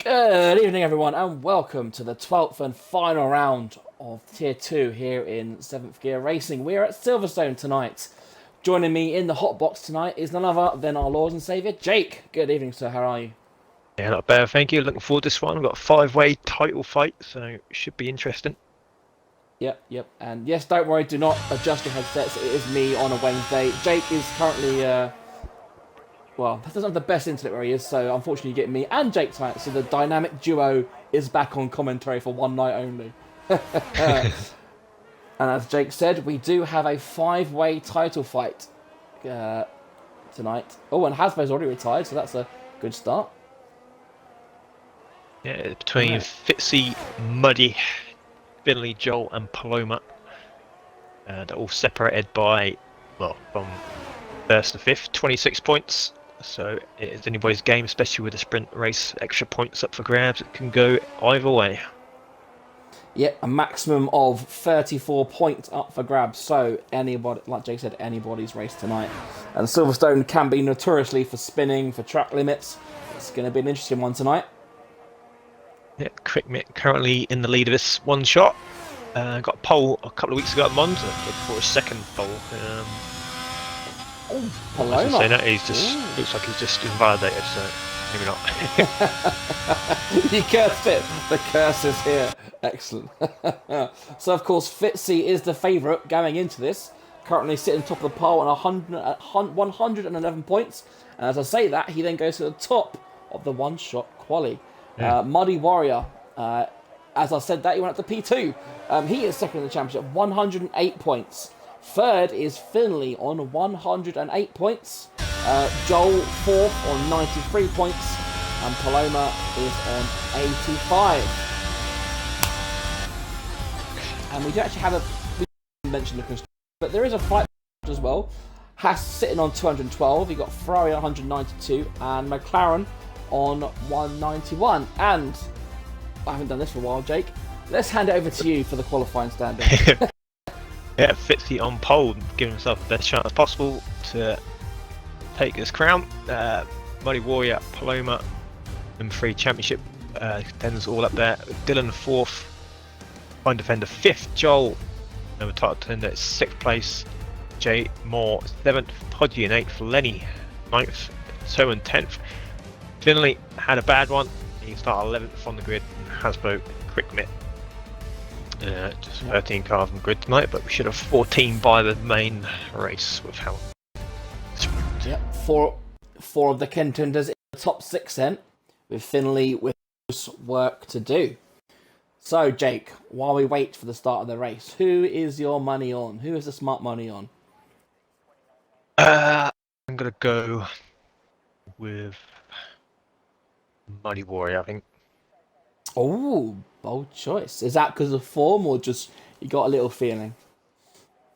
Good evening, everyone, and welcome to the 12th and final round of Tier 2 here in 7th Gear Racing. We are at Silverstone tonight. Joining me in the hot box tonight is none other than our Lord and Saviour, Jake. Good evening, sir. How are you? Yeah, not bad, thank you. Looking forward to this one. We've got a five-way title fight, so it should be interesting. Yep. And yes, don't worry, do not adjust your headsets. It is me on a Wednesday. Jake is currently, well, doesn't have the best internet where he is, so unfortunately you get me and Jake tonight. So the dynamic duo is back on commentary for one night only. And as Jake said, we do have a five-way title fight uh, tonight. Oh, and Hasbro's already retired, so that's a good start. Yeah, between Right. Fitzy, Muddy, Finley, Joel, and Paloma. They're all separated by, well, from first to fifth, 26 points. So it is anybody's game, especially with a sprint race. Extra points up for grabs. It can go either way. Yep, a maximum of 34 points up for grabs. So anybody, like Jake said, anybody's race tonight. And Silverstone can be notoriously for spinning, for track limits. It's going to be an interesting one tonight. Yeah, Quick Mitt currently in the lead of this one shot. Got a pole a couple of weeks ago at Monza for a second pole. Oh, I Paloma. should say that he's just looks like he's just invalidated, so maybe not. You cursed it. The curse is here. Excellent. So, of course, Fitzy is the favourite going into this. Currently sitting top of the pole on 111 points. And as I say that, he then goes to the top of the one-shot quali. Yeah. Muddy Warrior, as I said that, he went up to P2. He is second in the championship, 108 points. Third is Finley on 108 points. Joel fourth on 93 points. And Paloma is on 85. And we do actually have we mentioned the construction, but there is a fight as well. Haas sitting on 212. You got Ferrari on 192 and McLaren on 191. And I haven't done this for a while, Jake. Let's hand it over to you for the qualifying standing. Yeah, Fitzy on pole, giving himself the best chance possible to take this crown. Muddy Warrior, Paloma, number 3 championship contenders all up there. Dylan fourth, Fine Defender fifth, Joel, number title contender, 6th place. Jay Moore 7th, Podgy in 8th, Lenny 9th, Toman 10th. Finley had a bad one. He started 11th on the grid. Hasbro Quick Mitt. Just 13 cars on the grid tonight, but we should have 14 by the main race with how. Yep, four of the contenders in the top 6 then, with Finley with work to do. So, Jake, while we wait for the start of the race, who is your money on? Who is the smart money on? I'm gonna go with Muddy Warrior, I think. Oh, bold choice. Is that because of form or just you got a little feeling?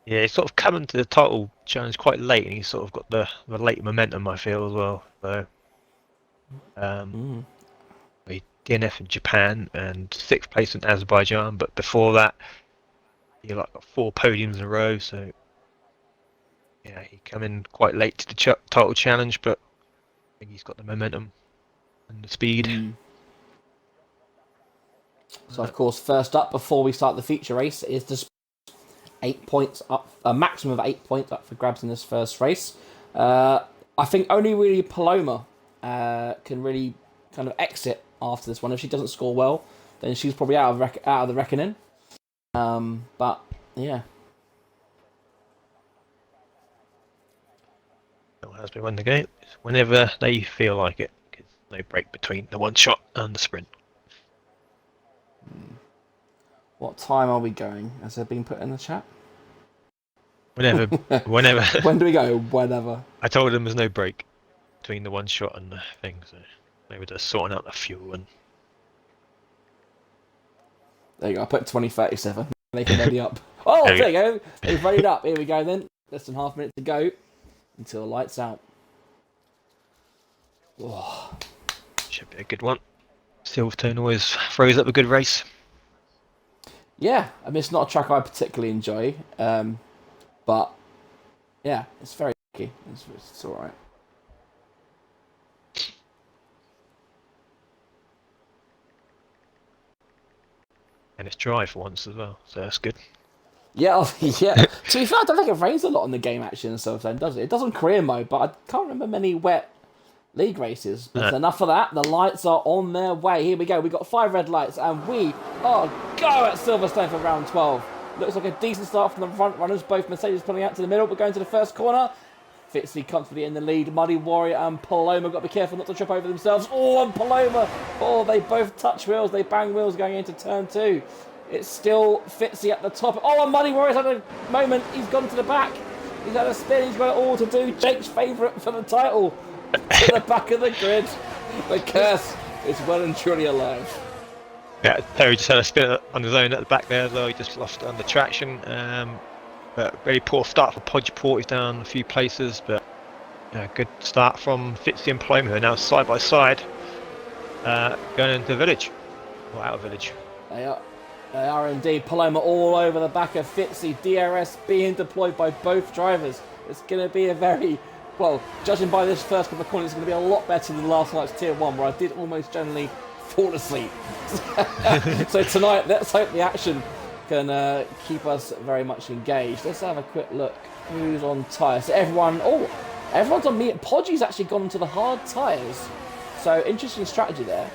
Yeah, he's sort of coming to the title challenge quite late, and he's sort of got the late momentum, I feel, as well. So, he DNF in Japan and 6th place in Azerbaijan, but before that, he got 4 podiums in a row. So, yeah, he come in quite late to the title challenge, but I think he's got the momentum and the speed. So, of course, first up before we start the feature race is the 8 points up, a maximum of 8 points up for grabs in this first race. I think only really Paloma can really kind of exit after this one. If she doesn't score well, then she's probably out of the reckoning. But yeah, Has been won the game whenever they feel like it. No break between the one shot and the sprint. what time are we going? Has it been put in the chat? Whenever. When do we go? Whenever. I told them there's no break between the one shot and the thing, so maybe they're sorting out the fuel and. There you go. I put 2037. They can ready up. Oh, there you go. They've readied up. Here we go then. Less than half a minute to go until lights out. Oh. Should be a good one. Silverstone always throws up a good race. Yeah, I mean, it's not a track I particularly enjoy, but yeah, it's very tricky. It's all right. and it's dry for once as well, so that's good. Yeah, yeah. To be fair, I don't think it rains a lot in the game actually in Silverstone, does it? It does on career mode, but I can't remember many wet league races. But enough of that. The lights are on their way. Here we go. We've got 5 red lights, and we are go at Silverstone for round 12. Looks like a decent start from the front runners. Both Mercedes pulling out to the middle. We're going to the first corner. Fitzy comfortably in the lead. Muddy Warrior and Paloma got to be careful not to trip over themselves. Oh, and Paloma. Oh, they both touch wheels. They bang wheels going into turn 2. It's still Fitzy at the top. Oh, and Muddy Warrior's had a moment. He's gone to the back. He's had a spin. He's got it all to do. Jake's favourite for the title. To the back of the grid. The curse is well and truly alive. Yeah, Terry just had a spin on his own at the back there as well. He just lost under traction. But very poor start for Podgeport. He's down a few places, but yeah, good start from Fitzy and Paloma, who are now side by side, going into the village, or out of village. They are indeed. Paloma all over the back of Fitzy. DRS being deployed by both drivers. It's going to be a very, well, judging by this first couple of corners, it's going to be a lot better than last night's Tier 1, where I did almost generally fall asleep. So tonight, let's hope the action can keep us very much engaged. Let's have a quick look who's on tyres. So everyone's on me. Podgy's actually gone to the hard tyres. So interesting strategy there.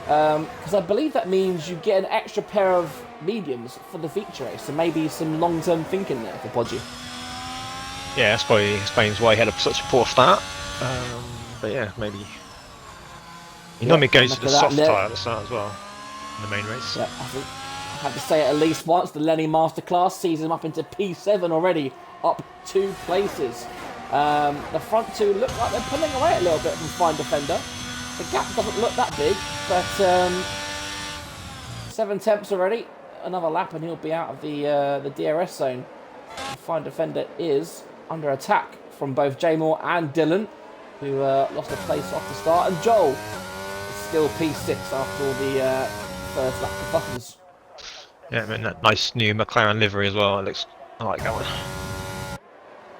Because I believe that means you get an extra pair of mediums for the feature race. So maybe some long-term thinking there for Podgy. Yeah, that's probably explains why he had such a poor start. But yeah, maybe he normally goes to the soft tyre at the start as well in the main race. Yeah, I have to say it at least once. The Lenny Masterclass sees him up into P7 already, up 2 places. The front 2 look like they're pulling away a little bit from Fine Defender. The gap doesn't look that big, but 7 tenths already. Another lap and he'll be out of the DRS zone. The Fine Defender is under attack from both Jay Moore and Dylan, who lost a place off the start. And Joel is still P6 after all the first lap of buttons. Yeah, I mean that nice new McLaren livery as well. I like that one.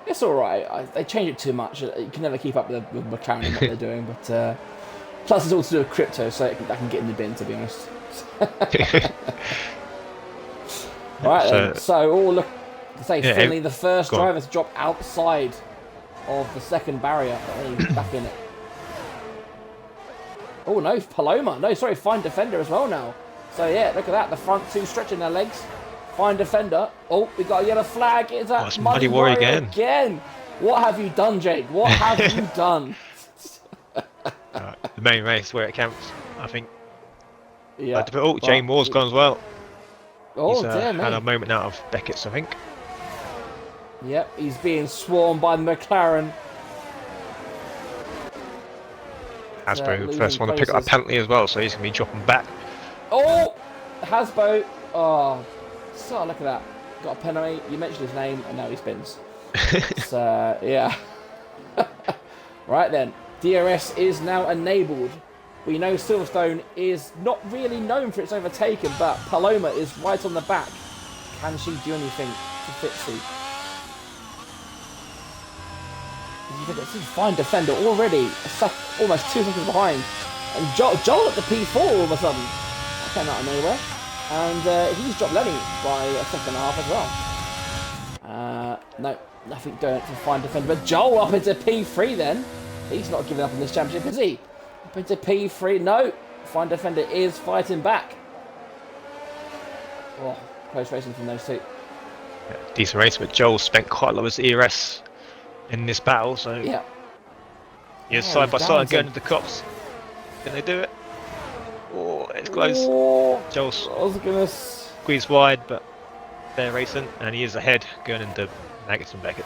It's alright. They change it too much. You can never keep up with McLaren and what they're doing, but plus it's all to do with crypto, so that can get in the bin, to be honest. Right then. So, look, to say Finley, the first driver to drop outside of the second barrier, and he's back in it. Oh no, Paloma. No, sorry, Fine Defender as well now. So yeah, look at that. The front 2 stretching their legs. Fine Defender. Oh, we got a yellow flag. Is that Muddy Warrior again? What have you done, Jake? What have you done? The main race where it counts, I think. Yeah. Jay Moore's gone as well. Oh, he's dear me. had a moment out of Beckett's, I think. Yep, he's being swarmed by McLaren. Hasbro first one to pick up a penalty as well, so he's going to be dropping back. Oh! Hasbro. Oh. So, look at that. Got a penalty. You mentioned his name, and now he spins. So, yeah. Right then. DRS is now enabled. We know Silverstone is not really known for its overtaking, but Paloma is right on the back. Can she do anything to Fitzy? It's a Fine Defender already, almost 2 seconds behind. And Joel at the P4 all of a sudden. That came out of nowhere. And he's dropped Lenny by a second and a half as well. No, nothing doing for Fine Defender. But Joel up into P3 then. He's not giving up in this championship, is he? Up into P3. No, Fine Defender is fighting back. Oh, close racing from those 2. Yeah, decent race, but Joel spent quite a lot of his ERS in this battle, so yeah. You're side by side going to the cops. Can they do it? Oh, it's close. Oh, Joel's I was gonna squeeze wide, but they're racing, and he is ahead going into Maggots and Beckett.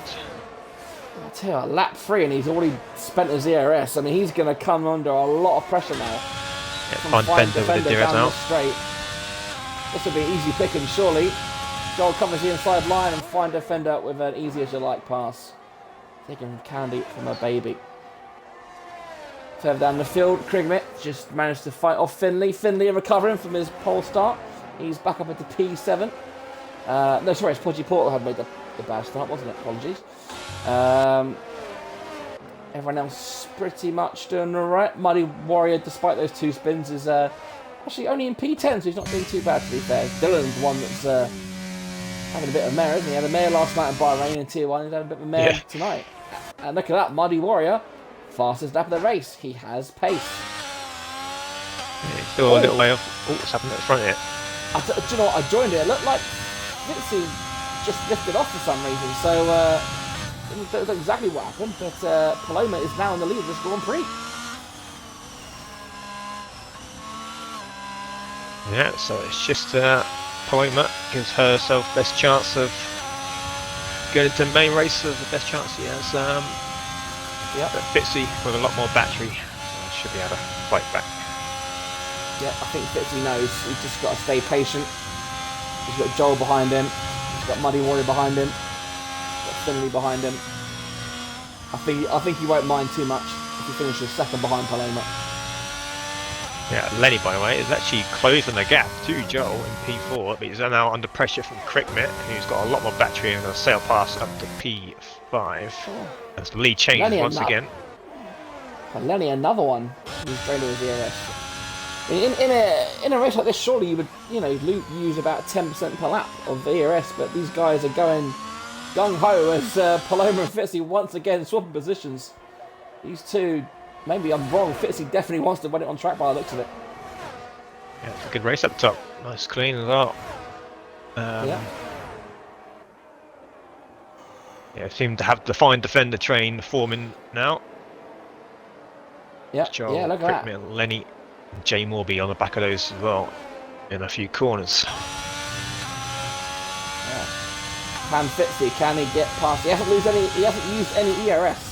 I tell you, lap 3 and he's already spent his ERS. I mean, he's going to come under a lot of pressure now. Yeah, Fine Defender with the DRS out. Straight. This will be an easy pick, and surely Joel covers the inside line and Fine Defender with an easy as you like pass. Taking candy from a baby. Further down the field, Krigmit just managed to fight off Finley. Finley recovering from his pole start. He's back up into P7. No, sorry, it's Podgeport had made the bad start, wasn't it? Apologies. Everyone else pretty much doing alright. Muddy Warrior, despite those 2 spins, is Actually, only in P10, so he's not doing too bad, to be fair. Dylan's the one that's having a bit of mare, isn't he? He had a mare last night in Bahrain in Tier 1, he's had a bit of a mare tonight. And look at that, Muddy Warrior, fastest lap of the race. He has pace. Yeah, he's still a little way off. Oh, what's happened at the front here? Do you know what? I joined it. It looked like Fitzy just lifted off for some reason. So, don't know exactly what happened, but Paloma is now in the lead of this Grand Prix. Yeah, so it's just Paloma gives herself best chance of going into the main race. The best chance he has. But Fitzy with a lot more battery should be able to fight back. Yeah, I think Fitzy knows he's just got to stay patient. He's got Joel behind him. He's got Muddy Warrior behind him. He's got Finley behind him. I think he won't mind too much if he finishes second behind Paloma. Yeah, Lenny, by the way, is actually closing the gap to Joel in P4, but he's now under pressure from Crickmit, who's got a lot more battery and going to sail past up to P5. As the lead changes Lenny once again. And Lenny, another one. He's trained with ERS. In a race like this, surely you would, use about 10% per lap of ERS, but these guys are going gung-ho as Paloma and Fitzy once again swapping positions. These two, maybe I'm wrong, Fitzy definitely wants to run it on track by the looks of it. Yeah, it's a good race up top. Nice clean as well. Yeah, seem to have the fine defender train forming now. Yeah, Joel, look at Crickmit, Lenny, and Jay Morby on the back of those as well in a few corners. Can Fitzy, can he get past? He hasn't used any ERS.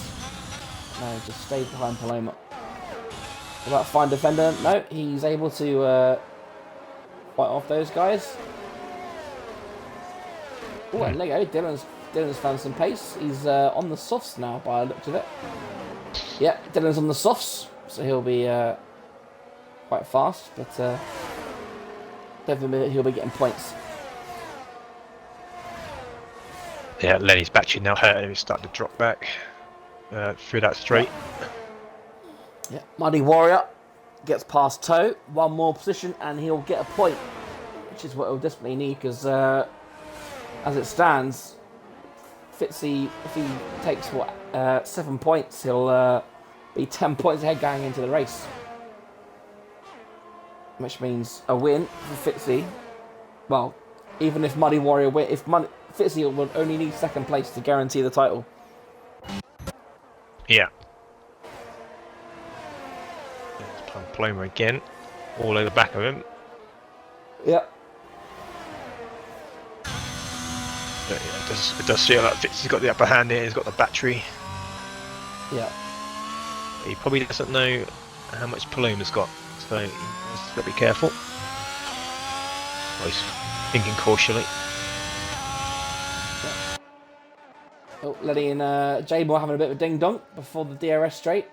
No, just stayed behind Paloma. What about fine defender? No, he's able to fight off those guys. Oh, and Lego, Dylan's found some pace. He's on the softs now by the looks of it. Yeah, Dylan's on the softs, so he'll be quite fast, but definitely he'll be getting points. Yeah, Lenny's battery now hurt. He's starting to drop back through that straight. Yeah, Muddy Warrior gets past Toe, one more position, and he'll get a point, which is what he'll desperately need because, as it stands, Fitzy, if he takes 7 points, he'll be 10 points ahead going into the race, which means a win for Fitzy. Well, even if Muddy Warrior win, Fitzy would only need second place to guarantee the title. Yeah. There's Paloma again, all over the back of him. Yep. But yeah, it does feel like Fitzy's got the upper hand here. He's got the battery. Yeah. He probably doesn't know how much Paloma's got, so he's got to be careful. Well, he's thinking cautiously. Oh, Lenny and Jay Moore having a bit of a ding-dong before the DRS straight.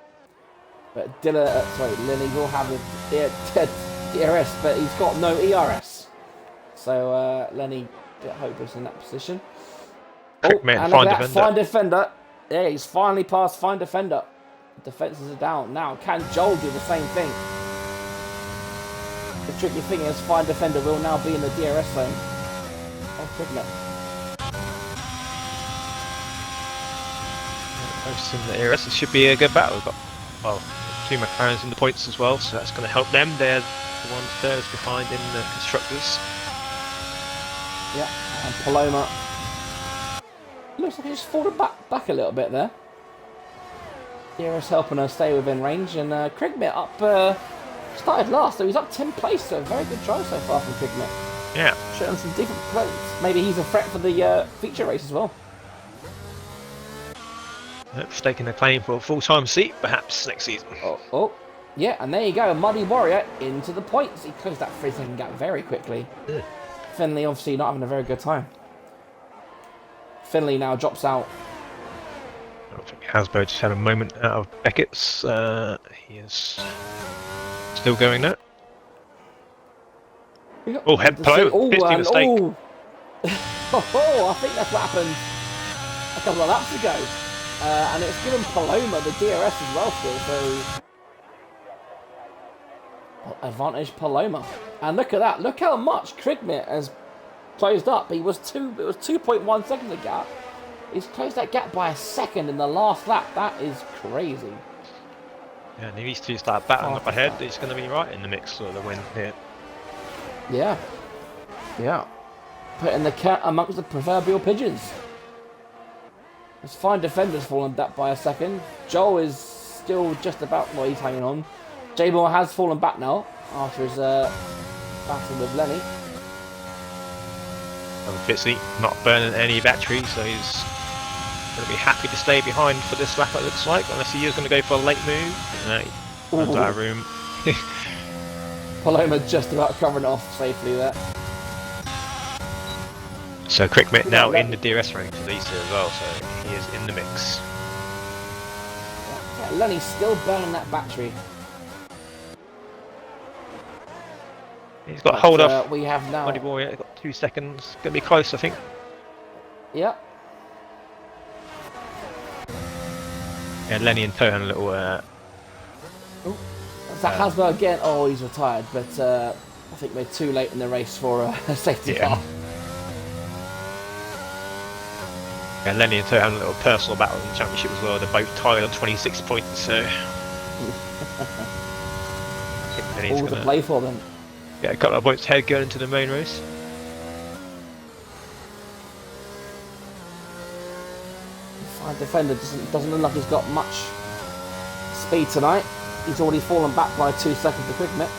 But Lenny will have the DRS, but he's got no ERS. So Lenny a bit hopeless in that position. And fine defender. Yeah, he's finally passed fine defender. Defences are down. Now, can Joel do the same thing? The tricky thing is fine defender will now be in the DRS zone. Oh, Crickmit. In the ERS, it should be a good battle. We've got two McLarens in the points as well, so that's going to help them. They're the ones furthest behind in the constructors. Yeah, and Paloma looks like he just fallen back a little bit there. DRS helping her stay within range, and Crickmit up started last, so he's up 10th place. So very good try so far from Crickmit. Yeah, showing some different plays. Maybe he's a threat for the feature race as well. Staking a claim for a full-time seat, perhaps next season. Yeah, and there you go, Muddy Warrior into the points. He closed that 3-second gap very quickly. Yeah. Finley obviously not having a very good time. Finley now drops out. I think Hasbro just had a moment out of Beckett's. He is still going now. Yeah. Oh, head Paloma, 50 mistake. I think that's what happened a couple of laps ago. And it's given Paloma the DRS as well still, so... advantage Paloma. And look at that. Look how much Krigmit has closed up. It was 2.1 seconds a gap. He's closed that gap by a second in the last lap. That is crazy. Yeah, and if these two start battling up ahead, it's going to be right in the mix for the win here. Yeah. Yeah. Putting the cat amongst the proverbial pigeons. His fine defender's fallen back by a second. Joel is still just about, well, he's hanging on. J-Moore has fallen back now after his battle with Lenny. And Fitzy not burning any battery, so he's going to be happy to stay behind for this lap, it looks like, unless he is going to go for a late move. No, he runs out of room. Paloma just about covering it off safely there. So Krigmit now in the DRS range for these two as well, so he is in the mix. Yeah, Lenny's still burning that battery. He's got hold off. We have now. Muddy Warrior, got 2 seconds. Going to be close, I think. Yep. Yeah, Lenny and Tohan a little. Zach Hasbro again. Oh, he's retired, but I think we're too late in the race for a safety car. Yeah, Lenny and Tohan had a little personal battle in the championship as well. They're both tied on 26 points, so. All to play for them. Yeah, a couple of points ahead going into the main race. Fine defender doesn't look like he's got much speed tonight. He's already fallen back by 2 seconds to Krigmit.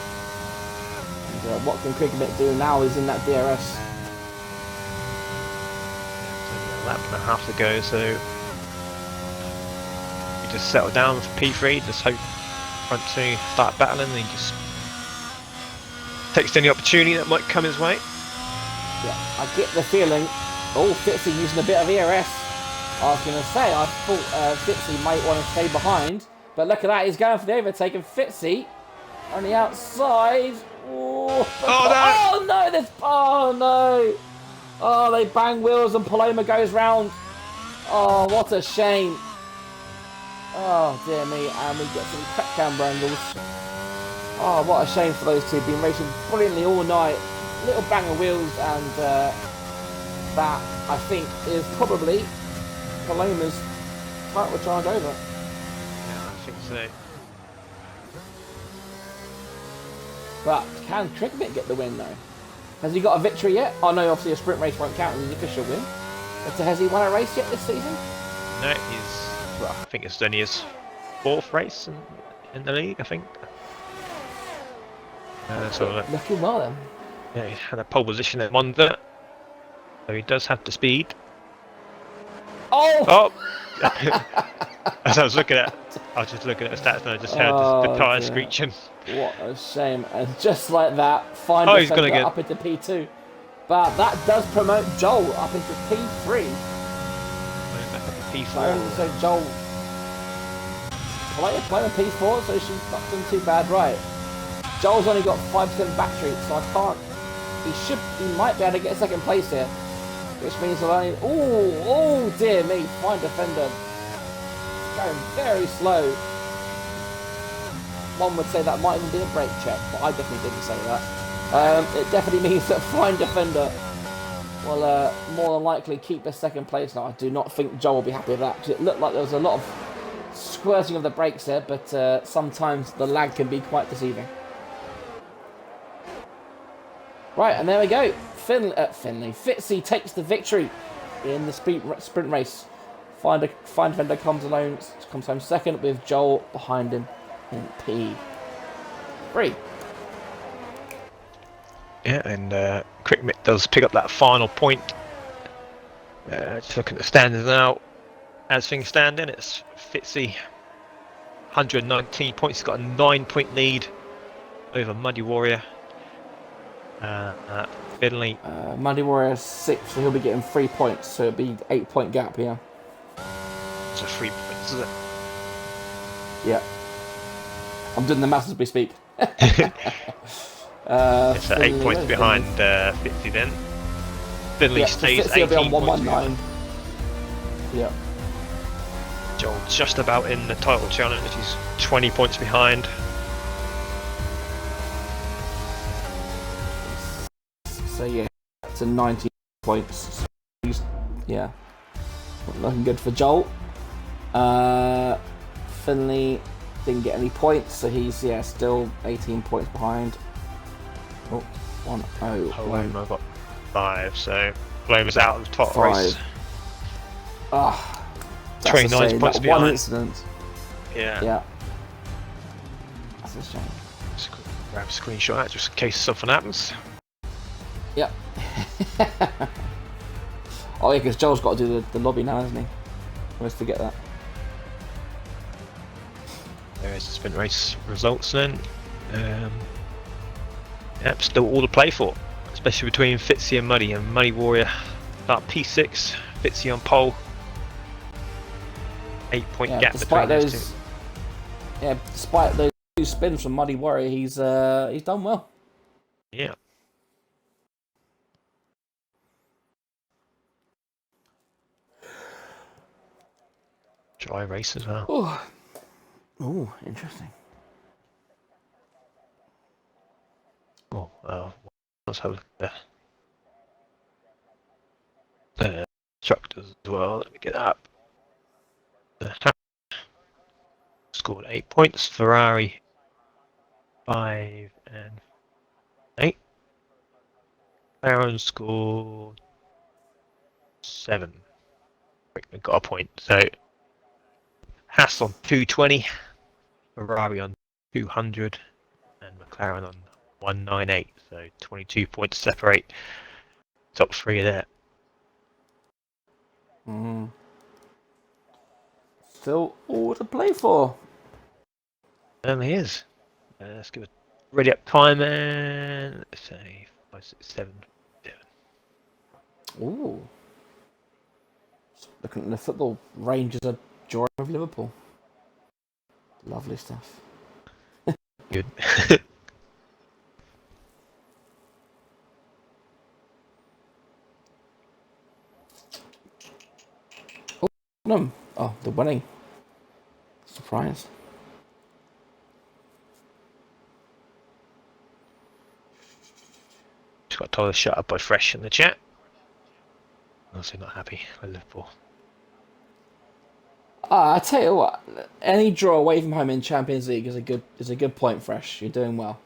And what can Krigmit do now? He's in that DRS. A lap and a half to go, so we just settle down for P3, just hope front two start battling, and he just takes any opportunity that might come his way. Yeah, I get the feeling. Oh, Fitzy using a bit of ERS. I was going to say, I thought Fitzy might want to stay behind, but look at that, he's going for the overtake, and Fitzy on the outside. Oh no! Oh, they bang wheels and Paloma goes round. Oh, what a shame. Oh, dear me. And we get some crap camera angles. Oh, what a shame for those two. Been racing brilliantly all night. Little bang of wheels, and that, I think, is probably Paloma's title charge over. Yeah, I think so. But can Krigmit get the win, though? Has he got a victory yet? Oh no, obviously a sprint race won't count as an official win. But has he won a race yet this season? No, well, I think it's only his 4th race in the league, I think. Looking well then. Yeah, he had a pole position at Monza, so he does have the speed. Oh! As I was looking at, I was just looking at the stats and I just heard the tyre screeching. What a shame. And just like that, he's gonna get up into P2. But that does promote Joel up into P3. Back up to P4. So Joel playing P4, so she's not doing too bad, right? Joel's only got 5% battery, so I can't. He might be able to get 2nd place here, which means he'll only. Oh dear me! Fine defender, going very slow. One would say that might even be a brake check, but I definitely didn't say that. It definitely means that fine defender will more than likely keep a 2nd place now. I do not think Joel will be happy with that, because it looked like there was a lot of squirting of the brakes there, but sometimes the lag can be quite deceiving. Right, and there we go. Fitzy takes the victory in the sprint race. Fine defender comes home 2nd with Joel behind him in P3. Yeah, and Krigmit does pick up that final point. Just looking at the standings now. As things stand in, it's Fitzy, 119 points. He's got a 9-point lead over Muddy Warrior. Finley. Muddy Warrior 6th, so he'll be getting 3 points, so it'll be 8-point gap here. It's a 3 points, is it? Yeah. I'm doing the maths as we speak. It's 8 points behind Fitzy then. Finley stays so 18 points behind. Yeah. Joel just about in the title challenge. He's 20 points behind. So yeah, to 19 points. So he's, yeah, looking good for Joel. Finley didn't get any points, so he's still 18 points behind. Oh, 1-0. Paloma got 5, so Paloma's out of the top 5. race. Ah, 29 points behind. One incident. Yeah. That's a shame. Just grab a screenshot of that just in case something happens. Yep. Oh yeah, because Joel's got to do the lobby now, hasn't he? I always forget that. There's the sprint race results then. Yep, still all to play for, especially between Fitzy and Muddy. And Muddy Warrior about P6, Fitzy on pole. 8-point gap between those two. Yeah, despite those 2 spins from Muddy Warrior, he's done well. Yeah. Dry race as well. Oh, interesting. Oh, let's have the instructors as well. Let me get that up. Scored 8 points. Ferrari 5 and 8. Baron scored 7. Rickman got a point. So Haas on 220, Ferrari on 200, and McLaren on 198. So 22 points separate top 3 there. Still all to play for. He is. Let's give it ready up time and let's say 5, 6, 7. Ooh. Looking at the football, Rangers are drawing with Liverpool. Lovely stuff. Good. No. Oh, the winning. Surprise. Just got told to shut up by Fresh in the chat. Also not happy with Liverpool. I tell you what, any draw away from home in Champions League is a good point, Fresh. You're doing well.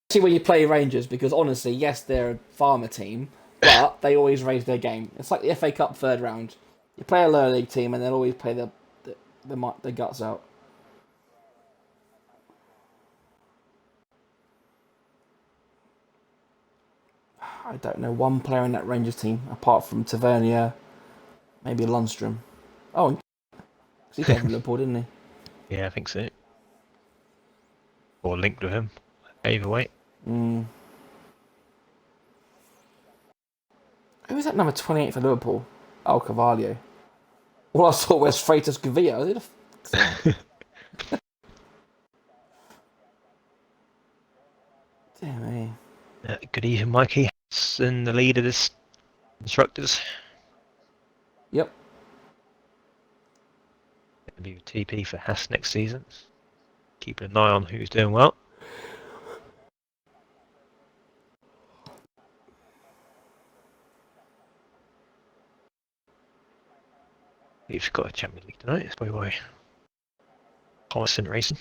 See when you play Rangers, because honestly, yes, they're a farmer team, but they always raise their game. It's like the FA Cup third round. You play a lower league team, and they'll always play the guts out. I don't know one player in that Rangers team apart from Tavernier, maybe Lundstrom. Oh, he came from Liverpool, didn't he? Yeah, I think so. Or linked with him. Either way. Who was that number 28 for Liverpool? Oh, Carvalho. All I saw was Freitas Gaviria. Who the f- Dear me. Good evening, Mikey. In the lead of this instructors. Yep. It'll be a TP for Haas next season. Keeping an eye on who's doing well. We've got a Champions League tonight. It's by way. Constant racing.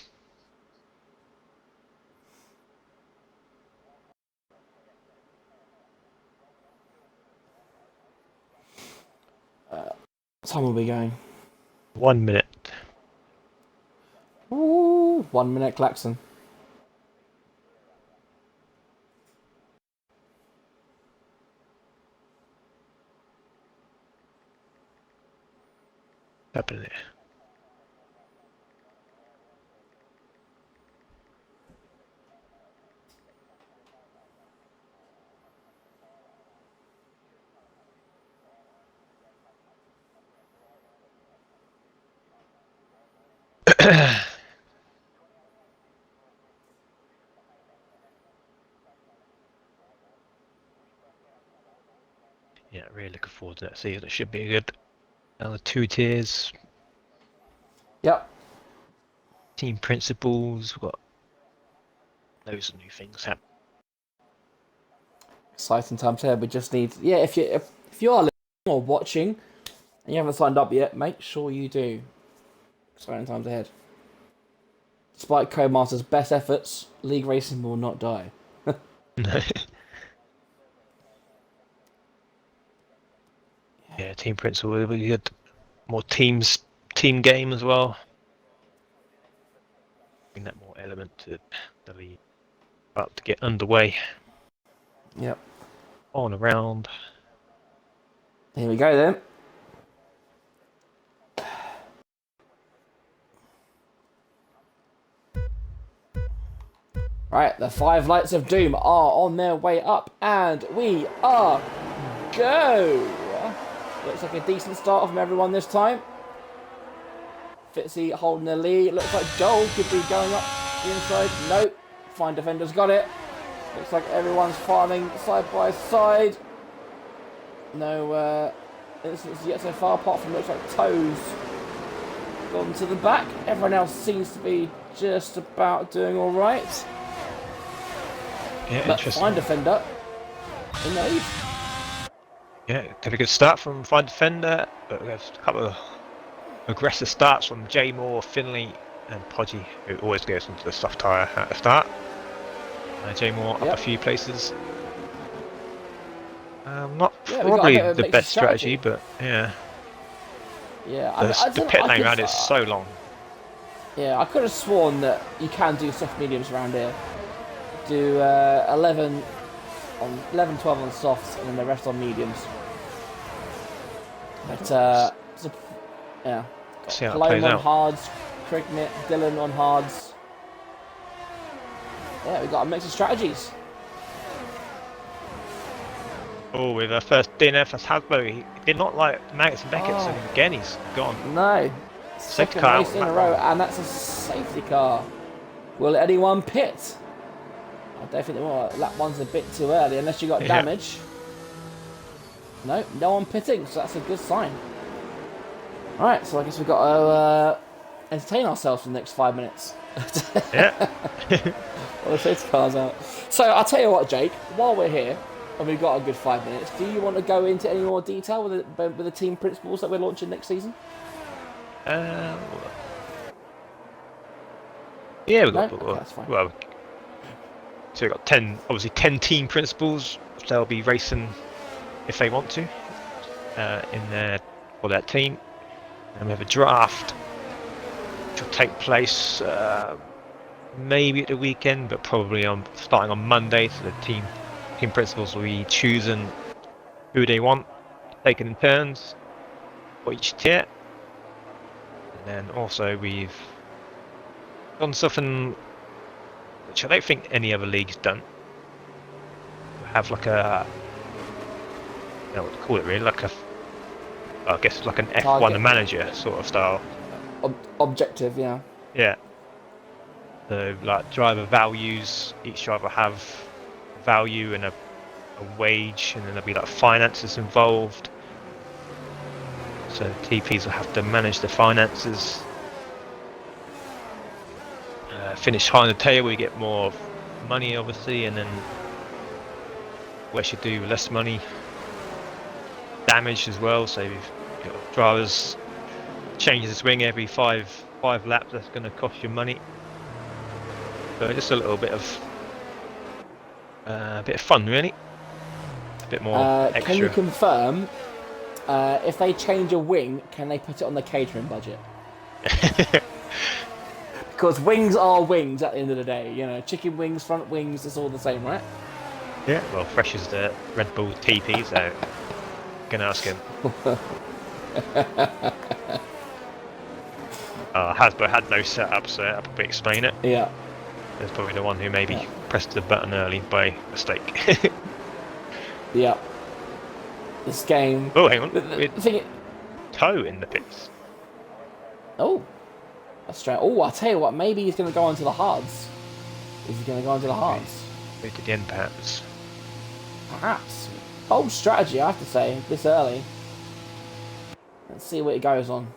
What time will we going? 1 minute. Ooh, 1 minute klaxon. Happening there. Yeah, really looking forward to that season. It should be good. Now the 2 tiers, Yep. team principles. We've got loads of new things happening. Exciting times here. We just need, yeah. If you are listening or watching and you haven't signed up yet, make sure you do. Exciting times ahead. Despite Codemaster's best efforts, League Racing will not die. Yeah, team principal will be good. More team game as well. Bring that more element to the league. About to get underway. Yep. On around. Here we go then. Right, the 5 lights of doom are on their way up, and we are go. Looks like a decent start from everyone this time. Fitzy holding the lead. Looks like Joel could be going up the inside. Nope. Fine defender's got it. Looks like everyone's farming side by side. No incidents yet so far, apart from looks like Toes gone to the back. Everyone else seems to be just about doing all right. Yeah, But interesting. fine defender in the lead. Yeah, got a good start from Fine Defender, but we have a couple of aggressive starts from J Moore, Finley, and Podgy, who always goes into the soft tyre at the start. J Moore up a few places. Not probably the best strategy, but yeah. Yeah, the pit lane round is so long. Yeah, I could have sworn that you can do soft mediums around here. Do 11, 12 on softs, and then the rest on mediums. But yeah, See how it Paloma plays on out. hards, Crignit, Dylan on hards. Yeah, we got a mix of strategies. Oh, with our first DNF as Hasbro, he did not like Maggots and Beckett, so again he's gone. No, Safety second car race in a row, and that's a safety car. Will anyone pit? I don't think they will. Lap one's a bit too early, unless you got damage. No one pitting, so that's a good sign. Alright, so I guess we've got to entertain ourselves for the next 5 minutes. Yeah. While the safety car's out. So, I'll tell you what, Jake, while we're here, and we've got a good 5 minutes, do you want to go into any more detail with the team principles that we're launching next season? Yeah, we've got, that's fine. well, so we've got 10 team principals. They'll be racing if they want to in for that team. And we have a draft which will take place maybe at the weekend, but probably starting on Monday. So the team principals will be choosing who they want, taking in turns for each tier. And then also we've done something which I don't think any other league's done. We have like a, I don't know what to call it really, like I guess like an F1 manager sort of style. Objective, yeah. Yeah. So like driver values, each driver have value and a wage, and then there'll be like finances involved. So TPs will have to manage the finances. Finish high in the tail, we get more money obviously, and then where should do less money. Damage as well, so if drivers change the swing every five laps, that's going to cost you money. So just a little bit of fun really, a bit more extra. Can you confirm if they change a wing, can they put it on the catering budget? Because wings are wings at the end of the day, you know, chicken wings, front wings, it's all the same, right? Yeah, well, Fresh is the Red Bull TP, so can ask him. Hasbro had no setup, so I'll probably explain it. Yeah. There's probably the one who maybe pressed the button early by mistake. Yeah. This game. Oh, hang on. Toe in the pits. Oh. That's strange. Oh, I'll tell you what, maybe he's going to go onto the hards. Is he going to go onto the hards? Move to the end, perhaps. Perhaps. Bold strategy, I have to say, this early. Let's see what it goes on.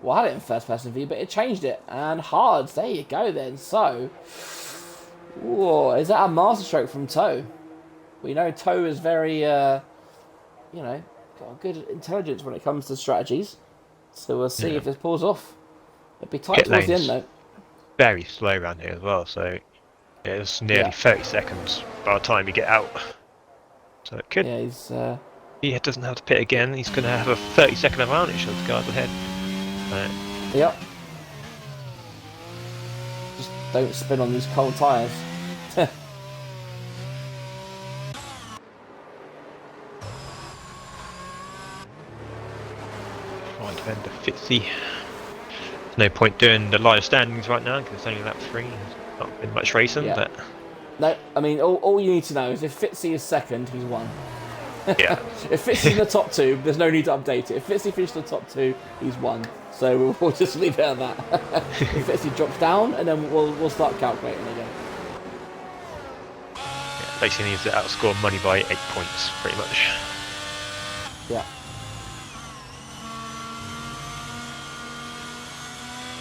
Well, I had it in first person view, but it changed it. And hards, there you go then. So, whoa, is that a masterstroke from Toe? We know Toe is very, got a good intelligence when it comes to strategies. So we'll see if this pulls off. It'll be tight Pit towards the lane's end, though. very slow around here as well, so it's nearly 30 seconds by the time you get out. So it could. Yeah, he's. He doesn't have to pit again. He's going to have a 30-second advantage of the guys ahead. Yep. Just don't spin on these cold tyres. Right, defender Fitzy. There's no point doing the live standings right now because it's only lap 3. There's not been much racing, but no, I mean all you need to know is if Fitzy is second, he's won. yeah. If Fitzy's in the top 2, there's no need to update it. If Fitzy finished in the top 2, he's won. So we'll just leave it at that. If Fitzy drops down, and then we'll start calculating again. Yeah, basically needs to outscore money by 8 points, pretty much. Yeah.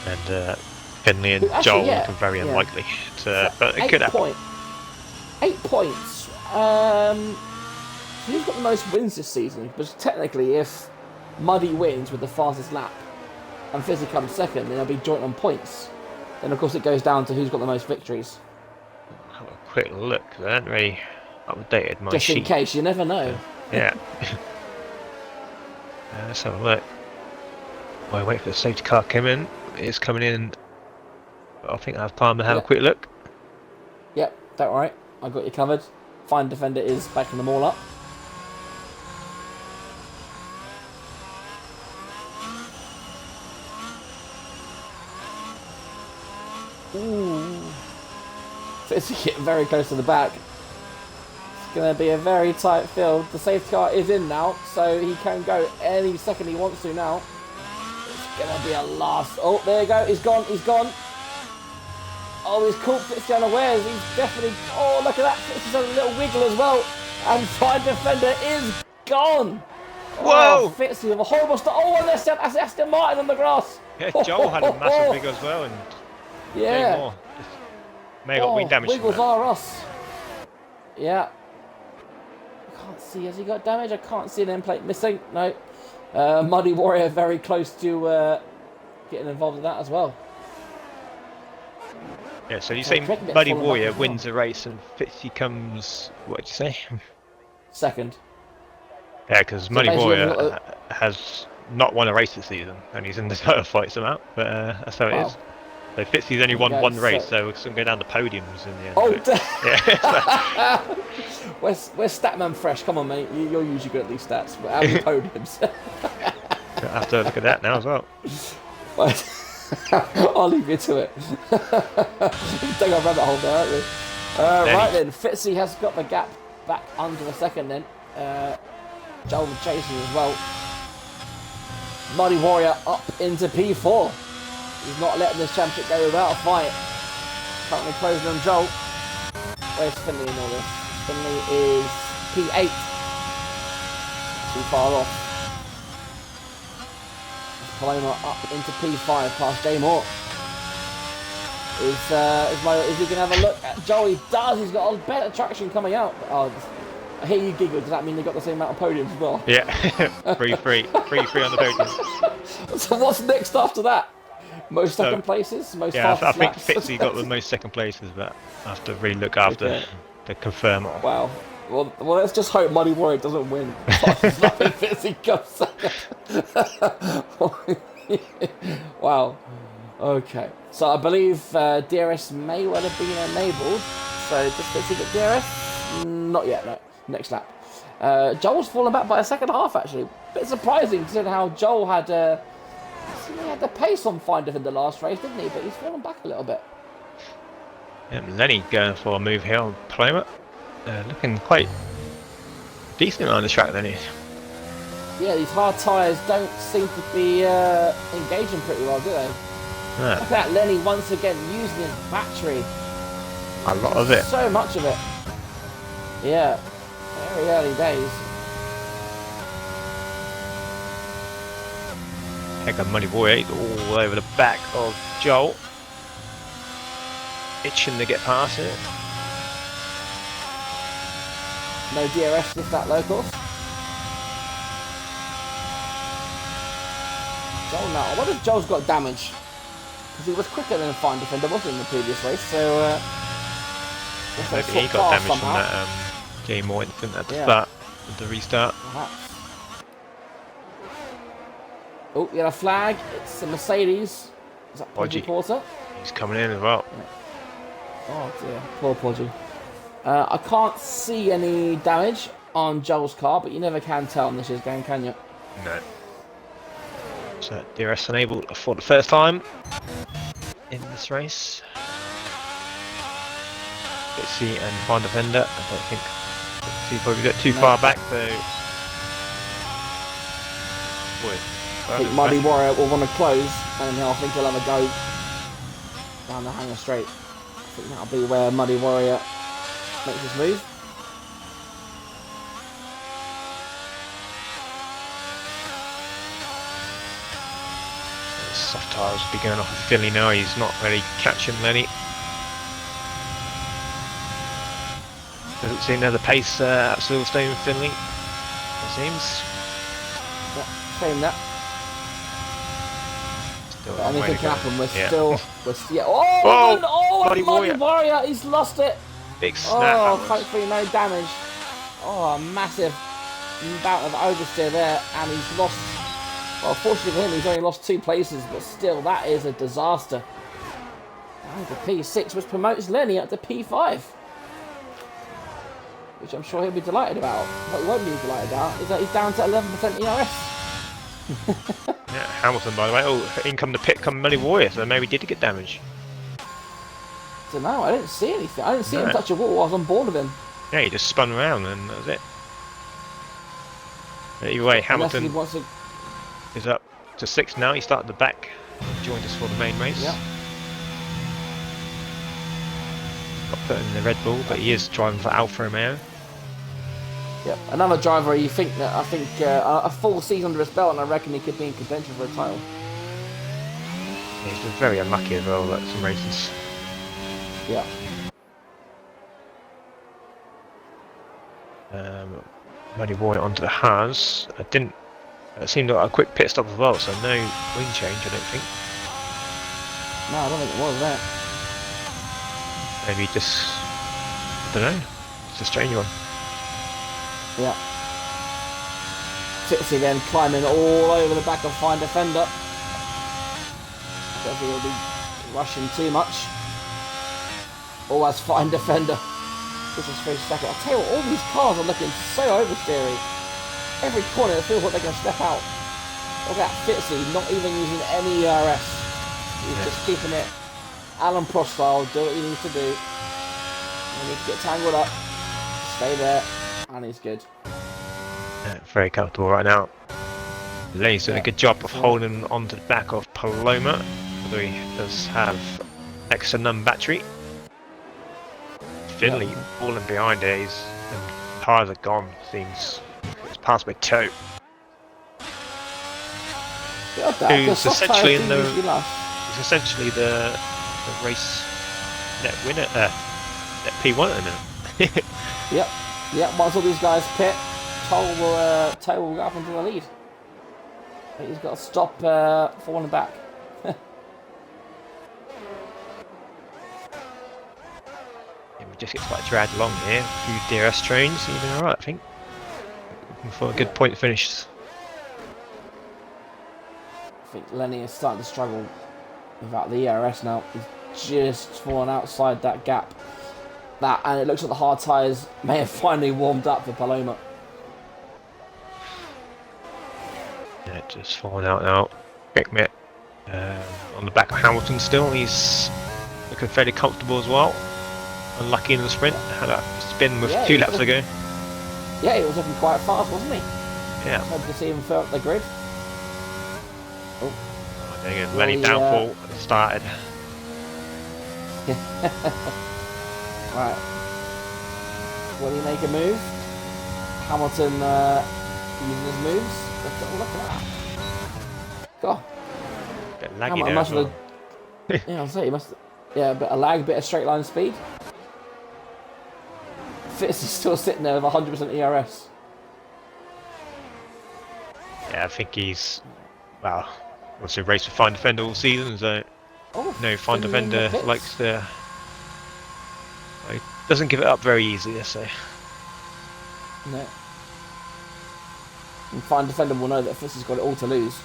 And Finley and Actually, Joel yeah, looking very unlikely, but it 8 could happen. 8 points. Who's got the most wins this season? Because technically, if Muddy wins with the fastest lap, and Fizzy comes second, then they'll be joint on points. Then of course it goes down to who's got the most victories. Have a quick look. I haven't really updated my Just sheet. in case, you never know. Yeah. Let's have a look. While I wait for the safety car to come in. It's coming in. I think I have time to have a quick look. Yep, don't worry. I got you covered. Fine Defender is backing them all up. Ooh. Fitzy getting very close to the back. It's going to be a very tight field. The safety car is in now, so he can go any second he wants to now. It's going to be a last. Oh, there you go. He's gone. He's gone. Oh, he's caught Fitzy unawares. He's definitely. Oh, look at that. Fitzy's had a little wiggle as well. And Fine Defender is gone. Whoa! Oh, Fitzy with a horrible start. Oh, and that's Aston Martin on the grass. Yeah, Joel had a massive wiggle as well, and yeah. more. May have got wing damage. Wiggles are us. Yeah. I can't see. Has he got damage? I can't see an end plate missing. No. Muddy Warrior very close to getting involved in that as well. Yeah, so you say Muddy Warrior wins a race and Fitzy comes, what did you say? Second. Yeah, because Muddy Warrior has not won a race this season, and he's in the title fight somehow, but that's how it is. So Fitzy's only won one race, so it's going to go down to podiums in the end. Oh, yeah. Where's Statman Fresh? Come on, mate. You're usually good at these stats. But how many podiums? I have to look at that now as well. I'll leave you to it. Take a rabbit hole there, aren't we? Right then, Fitzy has got the gap back under the second then. Joel chasing as well. Muddy Warrior up into P4. He's not letting this championship go without a fight. Currently closing on Joel. Where's Finley in all this? Finley is P8. Too far off. Paloma up into P5 past Jay Moore. Is he going to have a look at Joel? He does. He's got a better traction coming out. Oh, I hear you giggle. Does that mean they got the same amount of podiums as well? Yeah. 3-3 on the podium. So what's next after that? Most second places? Most fastest I think laps? Fitzy got the most second places, but I have to really look after to confirm. Wow. Well, let's just hope Muddy Warrior doesn't win. Fitzy comes second. Wow. Okay. So I believe DRS may well have been enabled. So does Fitzy get DRS? Not yet, no. Next lap. Joel's fallen back by a second half, actually. Bit surprising considering how Joel had... he had the pace on Fine Defender the last race, didn't he? But he's fallen back a little bit. Lenny going for a move here on Paloma. Looking quite decent on the track, Lenny. Yeah, these hard tyres don't seem to be engaging pretty well, do they? No. Look at that, Lenny once again using his battery. A lot of it. So much of it. Yeah, very early days. Heck of Muddy Warrior all over the back of Joel. Itching to get past it. No DRS if that low course. Joel now. I wonder if Joel's got damage. Because he was quicker than a fine defender, wasn't he, in the previous race, so... maybe he got damage from that game more incident at the start of the restart. Perhaps. Oh, you got a flag. It's a Mercedes. Is that Podgy Porter? He's coming in as well. Yeah. Oh dear, poor Podgy. I can't see any damage on Joel's car, but you never can tell in this year's game, can you? No. So DRS enabled for the first time in this race. Pitsy and fine defender. I don't think Pitsy probably got too far back, so. Boy. I think Muddy Warrior will want to close, and I think he'll have a go down the hanger straight. I think that'll be where Muddy Warrior makes his move. Soft tyres will be going off of Finley now. He's not really catching Lenny. Doesn't seem to have the pace at Silverstone, Finley. It seems. Yeah, shame that. Anything can happen. We're still. Muddy Warrior, he's lost it. Big snap. Thankfully no damage. Oh, a massive bout of oversteer there, and he's lost. Well, fortunately for him, he's only lost 2 places, but still, that is a disaster. Down to P6, which promotes Lenny up to P5. Which I'm sure he'll be delighted about. What he won't be delighted about is that he's down to 11% ERS. Yeah, Hamilton, by the way. Oh, in come the pit, come Muddy Warrior, so maybe did get damage. I don't know, I didn't see anything. I didn't see him touch a wall while I was on board of him. Yeah, he just spun around and that was it. But either way, Hamilton is up to 6th now. He started the back, joined us for the main race. Yeah. Got put in the Red Bull, but he is driving for Alfa Romeo. Yep, another driver you think that a full season under his belt, and I reckon he could be in contention for a title. Yeah, he's been very unlucky as well at some races. Yeah. Muddy Warrior onto the Haas. It seemed like a quick pit stop as well, so no wing change, I don't think. No, I don't think it was that. Maybe just, I don't know, it's a strange one. Yeah. Fitzy then climbing all over the back of fine defender. I don't think he'll be rushing too much. Oh, as fine defender. This is for a second. I'll tell you what, all these cars are looking so oversteery. Every corner it feels like they're going to step out. Look at Fitzy, not even using any ERS. He's just keeping it Alan Prost style, do what you need to do. You need to get tangled up, stay there, and he's good. Yeah, very comfortable right now. Lenny's doing a good job of holding onto the back of Paloma, although he does have extra num battery. Finley falling behind here, the tyres are gone, seems. It's past my toe. Who's essentially in the race net winner, net P1 now. Yep. Once all these guys pit, Toe will go up into the lead. But he's got to stop falling back. We just get quite dragged along here. A few DRS trains, even alright, I think. Looking for a good point finish. I think Lenny is starting to struggle without the ERS now. He's just fallen outside that gap. And it looks like the hard tyres may have finally warmed up for Paloma. Yeah, just falling out now. Quick Mitt on the back of Hamilton still. He's looking fairly comfortable as well. Unlucky in the sprint. Had a spin with 2 laps ago. Yeah, he was looking quite fast, wasn't he? Yeah. Hope to see him fill up the grid. Oh, there you go. Lenny downfall started. Right. Will he make a move? Hamilton using his moves. Look at that. God. Bit laggy there as well. Yeah, I'll say he must. Yeah, a bit of lag, bit of straight line speed. Fitz is still sitting there with 100% ERS. Yeah, I think he's, well, also raced with Fine Defender all season, so Oh, no, Fine Finley in the Defender pits. likes to, he doesn't give it up very easily, let's say. No. And Fine Defender will know that Fitz has got it all to lose.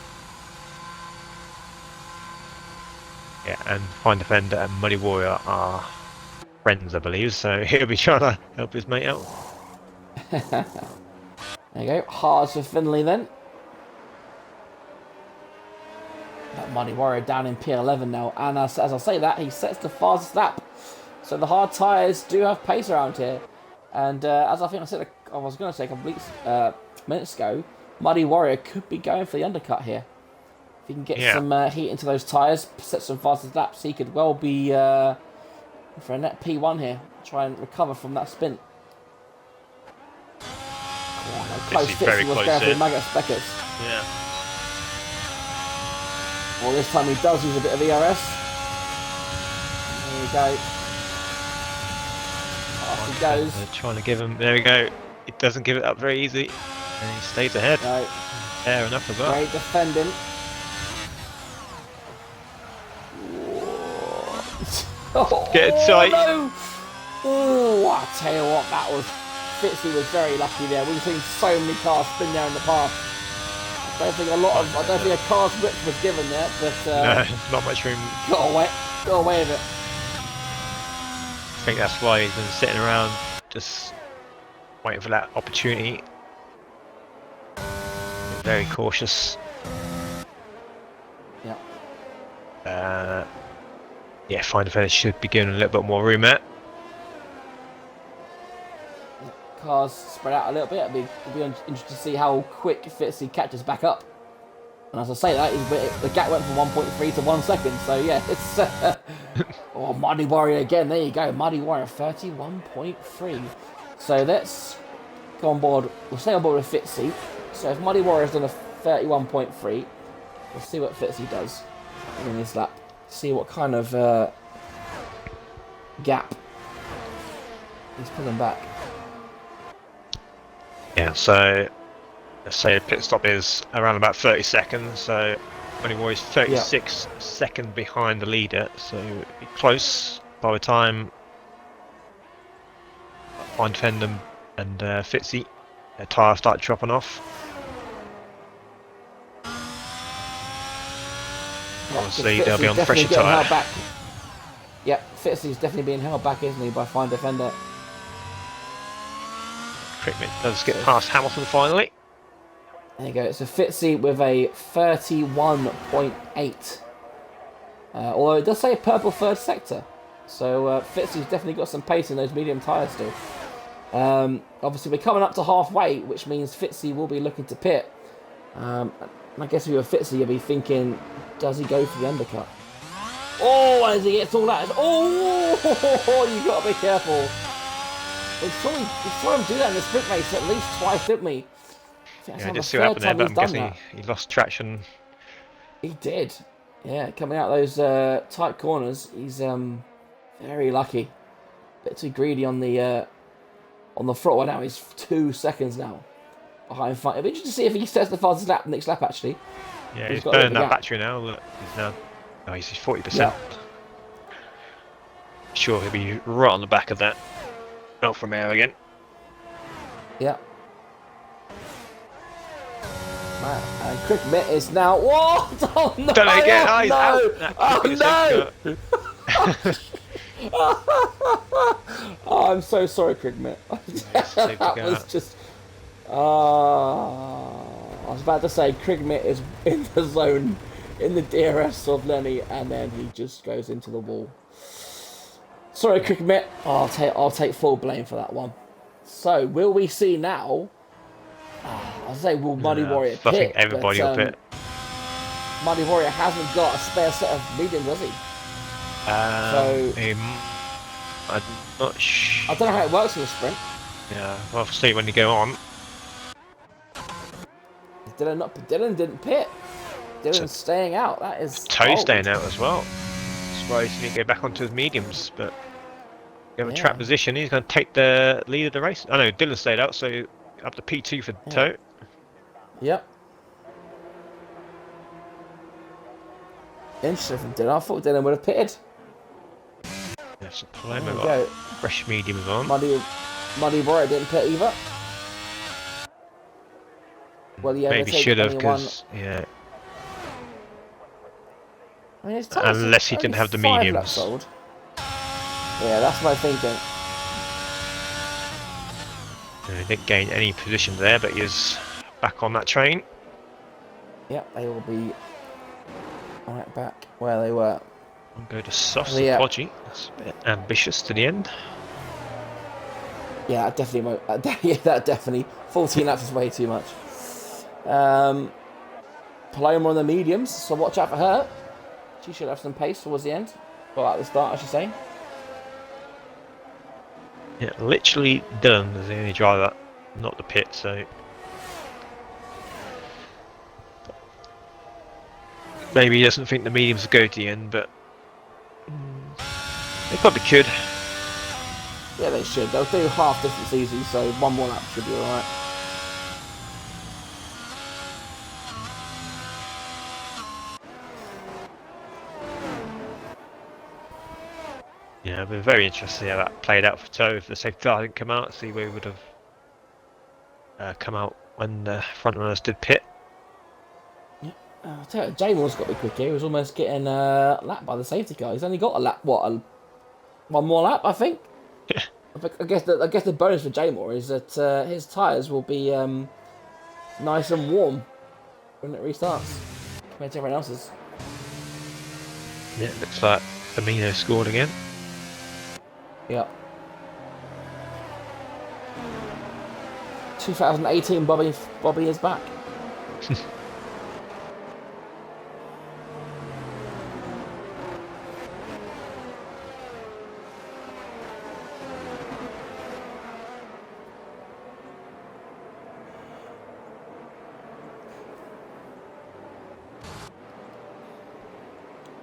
Yeah, and Fine Defender and Muddy Warrior are friends, I believe, so he'll be trying to help his mate out. There you go. Hard for Finley then. That Muddy Warrior down in P11 now. And as I say that, he sets the fastest lap. So the hard tyres do have pace around here. And as I think I was going to say a couple minutes ago, Muddy Warrior could be going for the undercut here. If he can get some heat into those tyres, set some fastest laps, he could well be for a net P1 here. Try and recover from that spin. Close very was close going here. for Maggot Speckers. Yeah. Well, this time he does use a bit of ERS. There we go. Off he goes. They're trying to give him, there we go. It doesn't give it up very easy, and he stays ahead. No. Fair enough as well. Great defending. Get it tight. No. Oh, I tell you what, that was... Fitzy was very lucky there. We've seen so many cars spin there in the past. I don't think a car's whip was given there, but No, not much room. got away with it. I think that's why he's been sitting around just waiting for that opportunity. Very cautious. Yeah. Yeah, Fine Defender should be given a little bit more room there. Cars spread out a little bit. It'll be interesting to see how quick Fitzy catches back up. And as I say that, the gap went from 1.3 to 1 second. So yeah, it's oh, Muddy Warrior again. There you go, Muddy Warrior 31.3. So let's go on board. We'll stay on board with Fitzy. So if Muddy Warrior's done a 31.3, we'll see what Fitzy does in this lap. See what kind of gap he's pulling back. Yeah, so let's say the pit stop is around about 30 seconds, so Muddy Warrior's 36 seconds behind the leader, so it'll be close by the time Fine Defender and Fitzy, their tyres start dropping off. Obviously, they'll be on the fresher tyre. Yeah, Fitzy's definitely being held back, isn't he, by Fine Defender. Crickmit does get past Hamilton finally. There you go. It's a Fitzy with a 31.8. Although it does say purple third sector. So Fitzy's definitely got some pace in those medium tyres still. Obviously, we're coming up to halfway, which means Fitzy will be looking to pit. I guess if you're Fitzy, you'll be thinking, does he go for the undercut? Oh, as he gets all that. Oh, you got to be careful. We saw him do that in the sprint race at least twice, didn't we? Yeah, just see what happened there, but I'm guessing he lost traction. He did. Yeah, coming out those tight corners, he's very lucky. Bit too greedy on the throttle. Now he's 2 seconds now behind Fine. It'll be interesting to see if he sets the fastest lap next lap. Actually, yeah, he's burning that battery now. Look, he's 40%. Yeah. Sure, he'll be right on the back of that. Not from air again. Yeah. Man, and Crickmit is now. What? Oh no! Done it again. Oh, no! Oh no! Oh, I'm so sorry, Crickmit. That was just. I was about to say Crickmit is in the zone, in the DRS of Lenny, and then he just goes into the wall. Sorry, Crickmit. I'll take full blame for that one. So, will we see now? I'll say will Muddy Warrior pit? I think everybody will pit. Muddy Warrior hasn't got a spare set of medium, does he? I'm not sure. I don't know how it works in the sprint. Yeah, we'll see when you go on. Dylan didn't pit. Dylan's staying out. That is Toe staying out as well. Surprised he didn't go back onto his mediums, but You have a trap position. He's going to take the lead of the race. I know Dylan stayed out, so up to P2 for Toe. Yep. Interesting from Dylan. I thought Dylan would have pitted. Yes, Paloma got fresh mediums on. Muddy Warrior didn't pit either. Well, he maybe should have, because yeah. I mean, unless he didn't have the mediums. Yeah, that's my thinking. He didn't gain any position there, but he is back on that train. Yep, they will be right back where they were. I'll go to soft and podgy. That's a bit ambitious to the end. Yeah, definitely. That definitely. 14 laps is way too much. Paloma on the mediums, so watch out for her. She should have some pace towards the end. Well, at the start, I should say. Yeah, literally Dylan is the only driver, not the pit, so... maybe he doesn't think the mediums will go to the end, but... they probably could. Yeah, they should. They'll do half distance easy, so one more lap should be alright. Yeah, I've been very interested to see how that played out for Toe. If the safety car didn't come out, see where he would have come out when the front runners did pit. Yeah, I'll tell you, Jamal's got to be quick here. He was almost getting lapped by the safety car. He's only got a lap. What? One more lap, I think. Yeah. I guess the bonus for Jamal is that his tyres will be nice and warm when it restarts compared to everyone else's. Yeah, looks like Firmino scored again. Yeah. 2018 Bobby is back.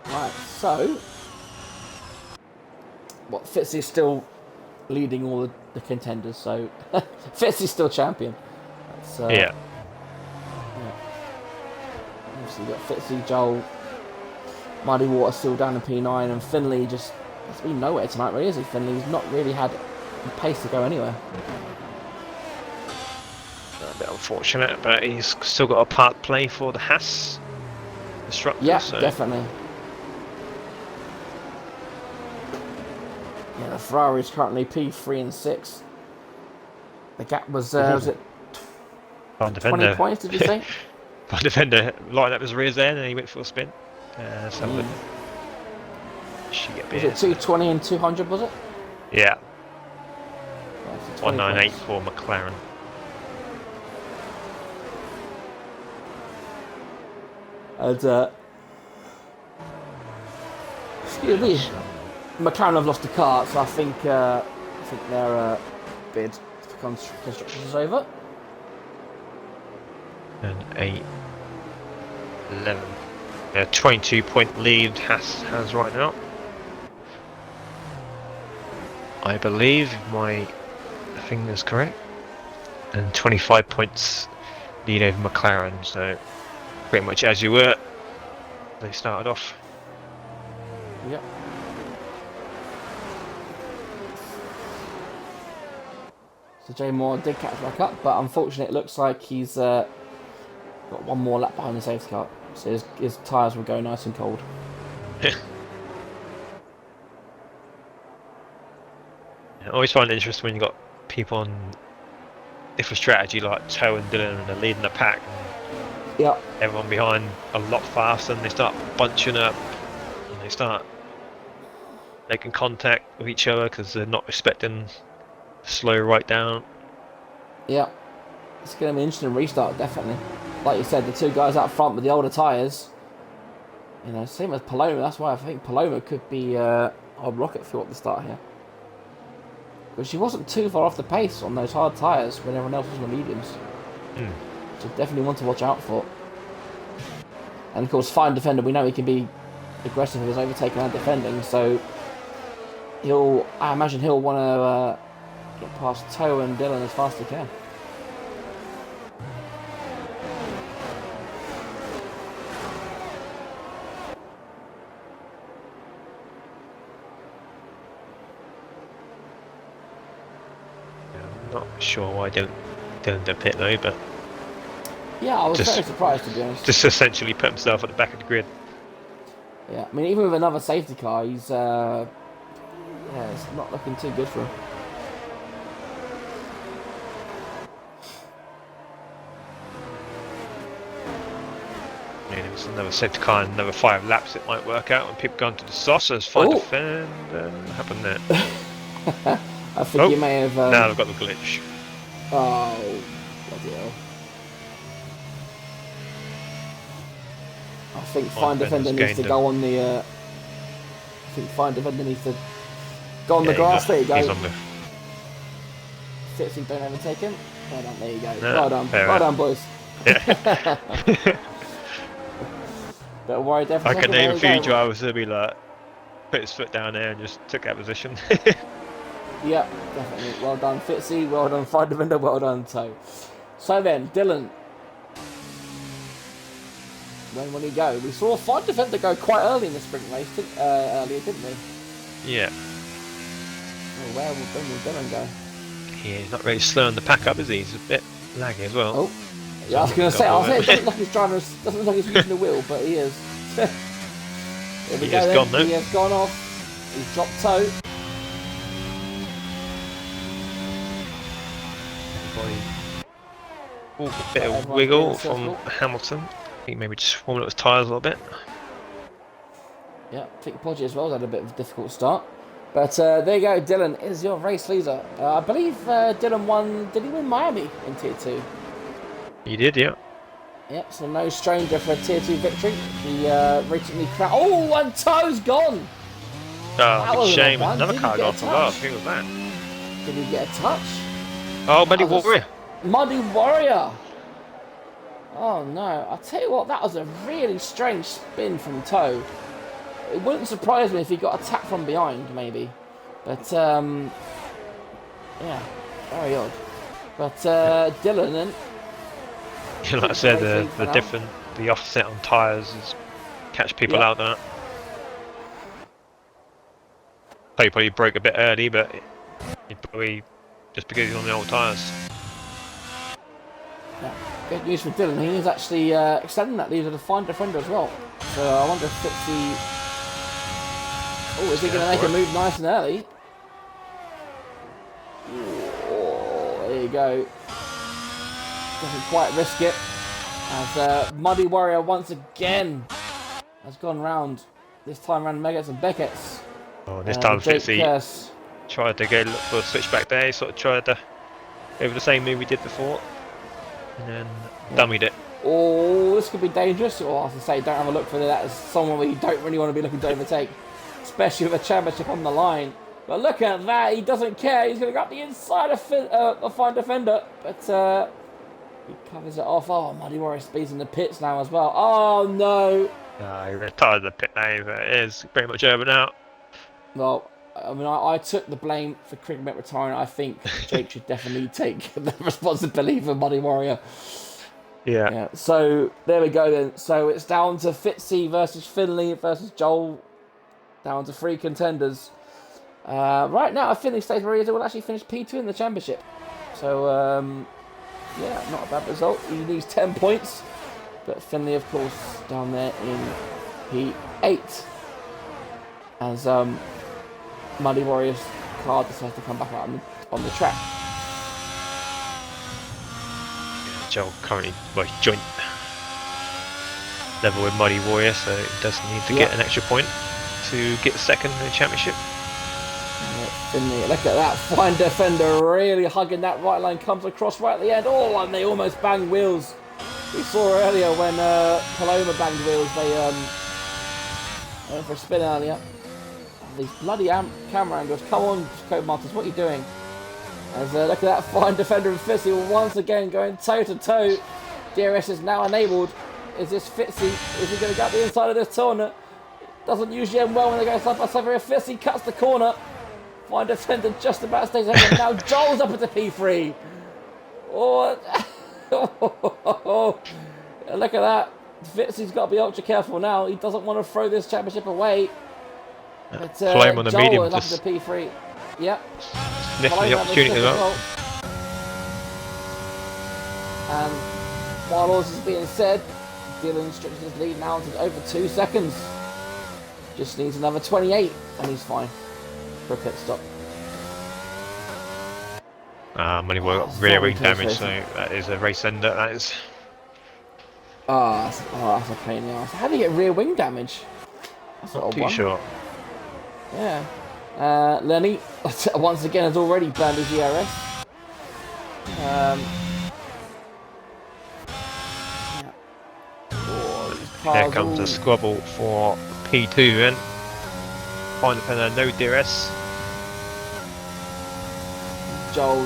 Right, so Fitzy's still leading all the contenders, so Fitzy's still champion. That's, yeah. Obviously, you've got Fitzy, Joel, Muddy Water still down in P9, and Finley just has been nowhere tonight, really, is he? Finley's not really had the pace to go anywhere. A bit unfortunate, but he's still got a part to play for the Haas instructor. Yeah, so. Definitely. Yeah, the Ferrari is currently P3 and 6. The gap was it 20 points, did you say? Our defender lined up his rears there and then he went for a spin. So should get was it 220 and 200, was it? Yeah. 198 for McLaren. And excuse me, McLaren have lost a car, so I think their bid for construction is over. And 8, 11. Yeah, 22-point lead has right now. I believe my thing is correct. And 25 points lead over McLaren, so pretty much as you were, they started off. Yep. So Jay Moore did catch back up, but unfortunately it looks like he's got one more lap behind the safety car, so his tyres will go nice and cold. I always find it interesting when you've got people on different strategy like Toe and Dylan and they're leading the pack. Yeah. Everyone behind a lot faster and they start bunching up and they start making contact with each other because they're not respecting the slow right down. Yeah. It's going to be an interesting restart, definitely. Like you said, the two guys out front with the older tyres. You know, same as Paloma. That's why I think Paloma could be a rocket fuel at the start here. But she wasn't too far off the pace on those hard tyres when everyone else was on the mediums. So definitely one to watch out for. And of course, fine defender, we know he can be aggressive if he's overtaking and defending, so I imagine he'll want to get past Toe and Dylan as fast as he can. I'm not sure why Dylan did pit though, but Yeah, I was very surprised, to be honest. just essentially put himself at the back of the grid. Yeah, I mean, even with another safety car, he's yeah, it's not looking too good for him. I mean, if it's another safety car and another 5 laps, it might work out. When people go into the saucers, find a fend, what happened there? I think you may have. Now I've got the glitch. Oh, bloody hell. I think Fine Defender needs to go on the. I think Fine Defender needs to go on the grass. There you go. He's on the. Fitzy, don't overtake him. Well done, there you go. No, well done. Well done, boys. Yeah. Don't worry, I can name a few drivers who'll be like, put his foot down there and just took that position. Yeah, definitely. Well done, Fitzy. Well done, Fine Defender. Well done, Toe. So then, Dylan. When will he go? We saw Fine Defender go quite early in the sprint race earlier, didn't we? Yeah. Oh, when will Dylan go? Yeah, he's not really slowing the pack up, is he? He's a bit laggy as well. Oh, yeah, I was going to say, it doesn't look like he's driving, doesn't look like he's using the wheel, but he is. Here we go then. Gone, though. He has gone off. He's dropped Toe. Ooh, a bit of wiggle from Hamilton. I think maybe just warming up his tyres a little bit. Yeah, I think Podgy as well has had a bit of a difficult start. But there you go, Dylan is your race leader. I believe Dylan won, did he win Miami in Tier 2? He did, yeah. Yep, so no stranger for a Tier 2 victory. He recently crashed. Oh, and Toe's gone! Oh, big shame. Another car got off the last. Who was that? Did he get a touch? Oh, Muddy Warrior. Muddy Warrior! Oh no, I'll tell you what, that was a really strange spin from Toe. It wouldn't surprise me if he got attacked from behind, maybe. But, yeah, very odd. But, Dylan then. Yeah, like I said, the offset on tyres is catch people out there. He probably broke a bit early, but he probably just because he's on the old tyres. Yeah. Good news for Dylan. He is actually extending that lead to the Fine Defender as well. So I wonder if Fitzy. Oh, is he going to make a move nice and early? Oh, there you go. Doesn't quite risk it. As Muddy Warrior once again has gone round. This time around Megates and Beckett's. Oh, this time Fitzy tried to go look for a switchback there. He sort of tried to go for the same move he did before. And then dummied it. Oh, this could be dangerous. Or as I say, don't have a look for that as someone where you don't really want to be looking to overtake. Especially with a championship on the line. But look at that, he doesn't care. He's going to go up the inside of Fine Defender. But he covers it off. Oh, Muddy Warrior speeds in the pits now as well. Oh, no. He retired the pit lane, but it is pretty much over now. Well, I mean, I took the blame for Cricket retiring. I think Jake should definitely take the responsibility for Muddy Warrior. Yeah. So, there we go then. So, it's down to Fitzy versus Finley versus Joel. Down to 3 contenders. Right now, Finley stays where he is. He will actually finish P2 in the championship. So, yeah, not a bad result. He needs 10 points. But Finley, of course, down there in P8. As Muddy Warrior's car decides to come back out on the track. Joel currently joint level with Muddy Warrior, so he does need to get an extra point to get second in the championship. Finley, look at that, Fine Defender really hugging that right line, comes across right at the end. Oh, and they almost banged wheels. We saw earlier when Paloma banged wheels, they went for a spin earlier. Oh, these bloody camera angles, come on, Code Martins, what are you doing? As look at that Fine Defender and Fitzy once again going toe to toe. DRS is now enabled. Is this Fitzy? Is he going to get the inside of this corner? Doesn't usually end well when they go side by side. Fitzy cuts the corner. Find defender just about stays second. Now Joel's up at the P3. Oh, look at that. Fitzy's got to be ultra careful now. He doesn't want to throw this championship away. But Flame on the Joel medium, is up just at the P3. Yep. sniffing the opportunity as well. And while all this is being said, Dylan stretches his lead now to over 2 seconds. Just needs another 28 and he's fine for a pit stop. Money got rear wing damage, so that is a race ender. That is. That's a pain in the ass. How do you get rear wing damage? That's Not too sure. Yeah. Lenny, once again, has already burned his ERS. Yeah. There comes a squabble for P2 then. Find defender, no DRS. Joel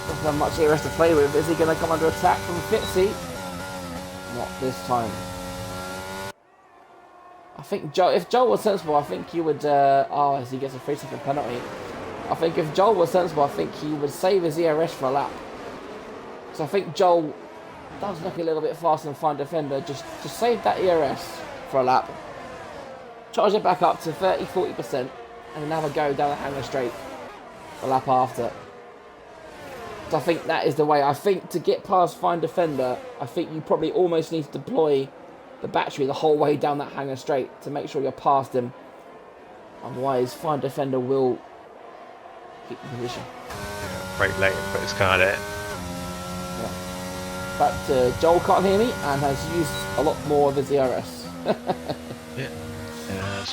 doesn't have much ERS to play with. Is he going to come under attack from Fitzy? Not this time. I think if Joel was sensible, I think he would. As he gets a 3-second penalty. I think if Joel was sensible, I think he would save his ERS for a lap. So I think Joel does look a little bit faster than Find Defender. Just save that ERS for a lap. Charge it back up to 30-40%, and then have a go down the hanger straight a lap after. So I think that is the way. I think to get past Find Defender, I think you probably almost need to deploy the battery the whole way down that hanger straight to make sure you're past him. Otherwise, Find Defender will keep the position. Yeah, brake late and put his car there. Yeah. But Joel can't hear me and has used a lot more of his ERS. Yeah.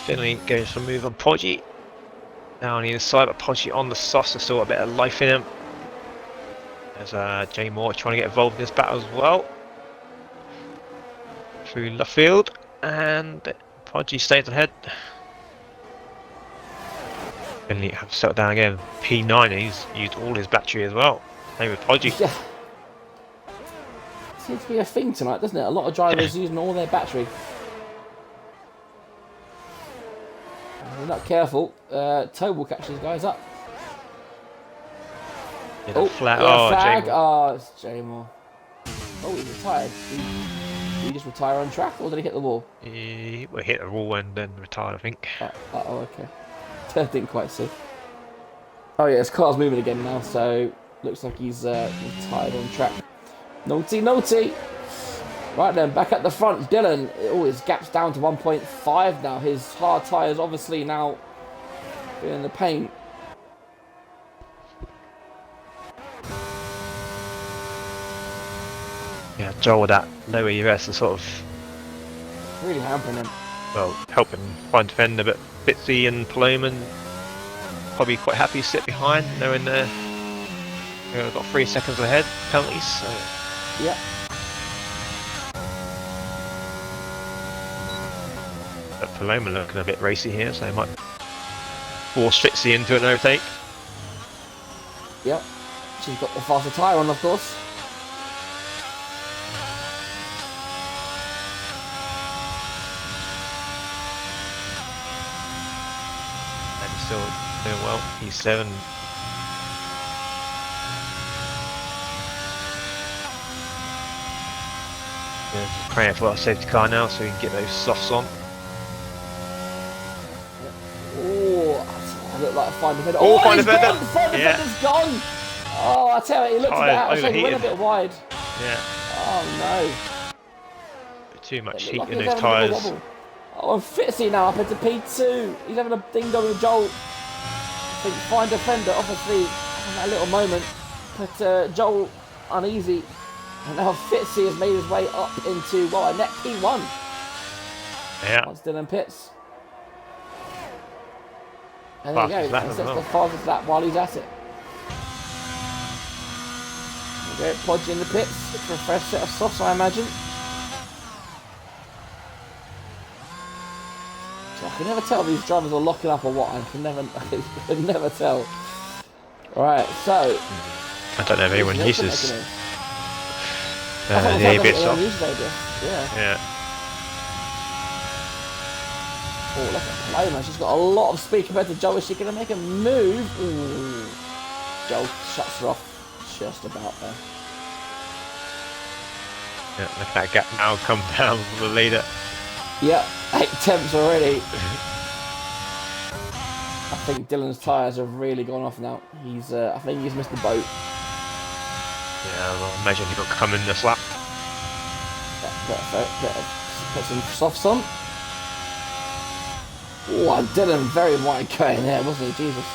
Finley going for a move on Podgy. Now on either side, but Podgy on the sauce, there's still a bit of life in him. There's Jay Moore trying to get involved in this battle as well. Through left field, and Podgy stays ahead. Finley have to settle down again. P9, he's used all his battery as well. Same with Podgy. Yeah. Seems to be a thing tonight, doesn't it? A lot of drivers using all their battery. If they're not careful, Toe will catch these guys up. Flat. Flag. Jay Moore. Oh, it's Jay Moore. Oh, he's retired. Did he just retire on track, or did he hit the wall? He hit the wall and then retired, I think. Okay. Didn't quite see. Oh yeah, his car's moving again now, so looks like he's retired on track. Naughty. Right then, back at the front, Dylan. Oh, his gap's down to 1.5 now. His hard tyres obviously now feeling the pain. Yeah, Joel with that lower ERS is sort of Really hampering him. well helping Find Defender, but Fitzy and Paloman probably quite happy to sit behind, knowing they've got 3 seconds ahead penalties. So. Yep. But Paloma looking a bit racy here, so they might force Fitzy into an overtake. Yep. She's got the faster tyre on, of course. And he's still doing well. He's 7. Yeah, just praying for our safety car now so we can get those softs on. Oh, I look like a Find Defender. Oh, Find he's Defender. gone! Find Defender's gone! Oh, I tell you, he looked at that. I said he went a bit wide. Yeah. Oh no. Too much It heat looked in like those he was having a bit of a tyres. wobble. Oh, and Fitzy now up into P2. He's having a ding dong with Joel. I think Find Defender, obviously, having that little moment. But Joel uneasy. And now Fitzy has made his way up into, well, a net P1. Yeah. Once Dylan pits. And there you Fastest go. lap He as sets well. the fastest lap while he's at it. There you go, Podgy in the pits for a fresh set of softs, I imagine. So I can never tell if these drivers are locking up or what. I can never tell. Right, so. I don't know if anyone uses the ABS off. Yeah. Yeah. Oh, look at Paloma. She's got a lot of speed compared to Joel. Is she going to make a move? Ooh. Joel shuts her off just about there. Yeah, look at that gap now come down for the leader. Yep, 8 temps already. I think Dylan's tyres have really gone off now. I think he's missed the boat. Yeah, I imagine he got come in this lap. Put some softs on. Oh, Dylan very wide going there, wasn't he? Jesus.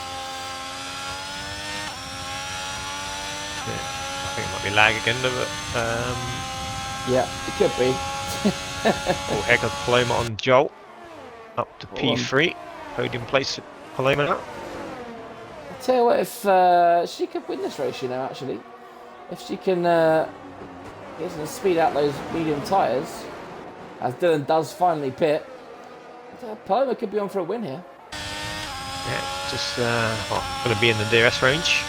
Yeah, I think it might be lag again, but yeah, it could be. oh, heck of Paloma on Joel. Up to P3. Podium place for Paloma now. I'll tell you what, if she could win this race, you know, actually. If she can get some speed out those medium tyres, as Dylan does finally pit, Paloma could be on for a win here. Yeah, just going to be in the DRS range.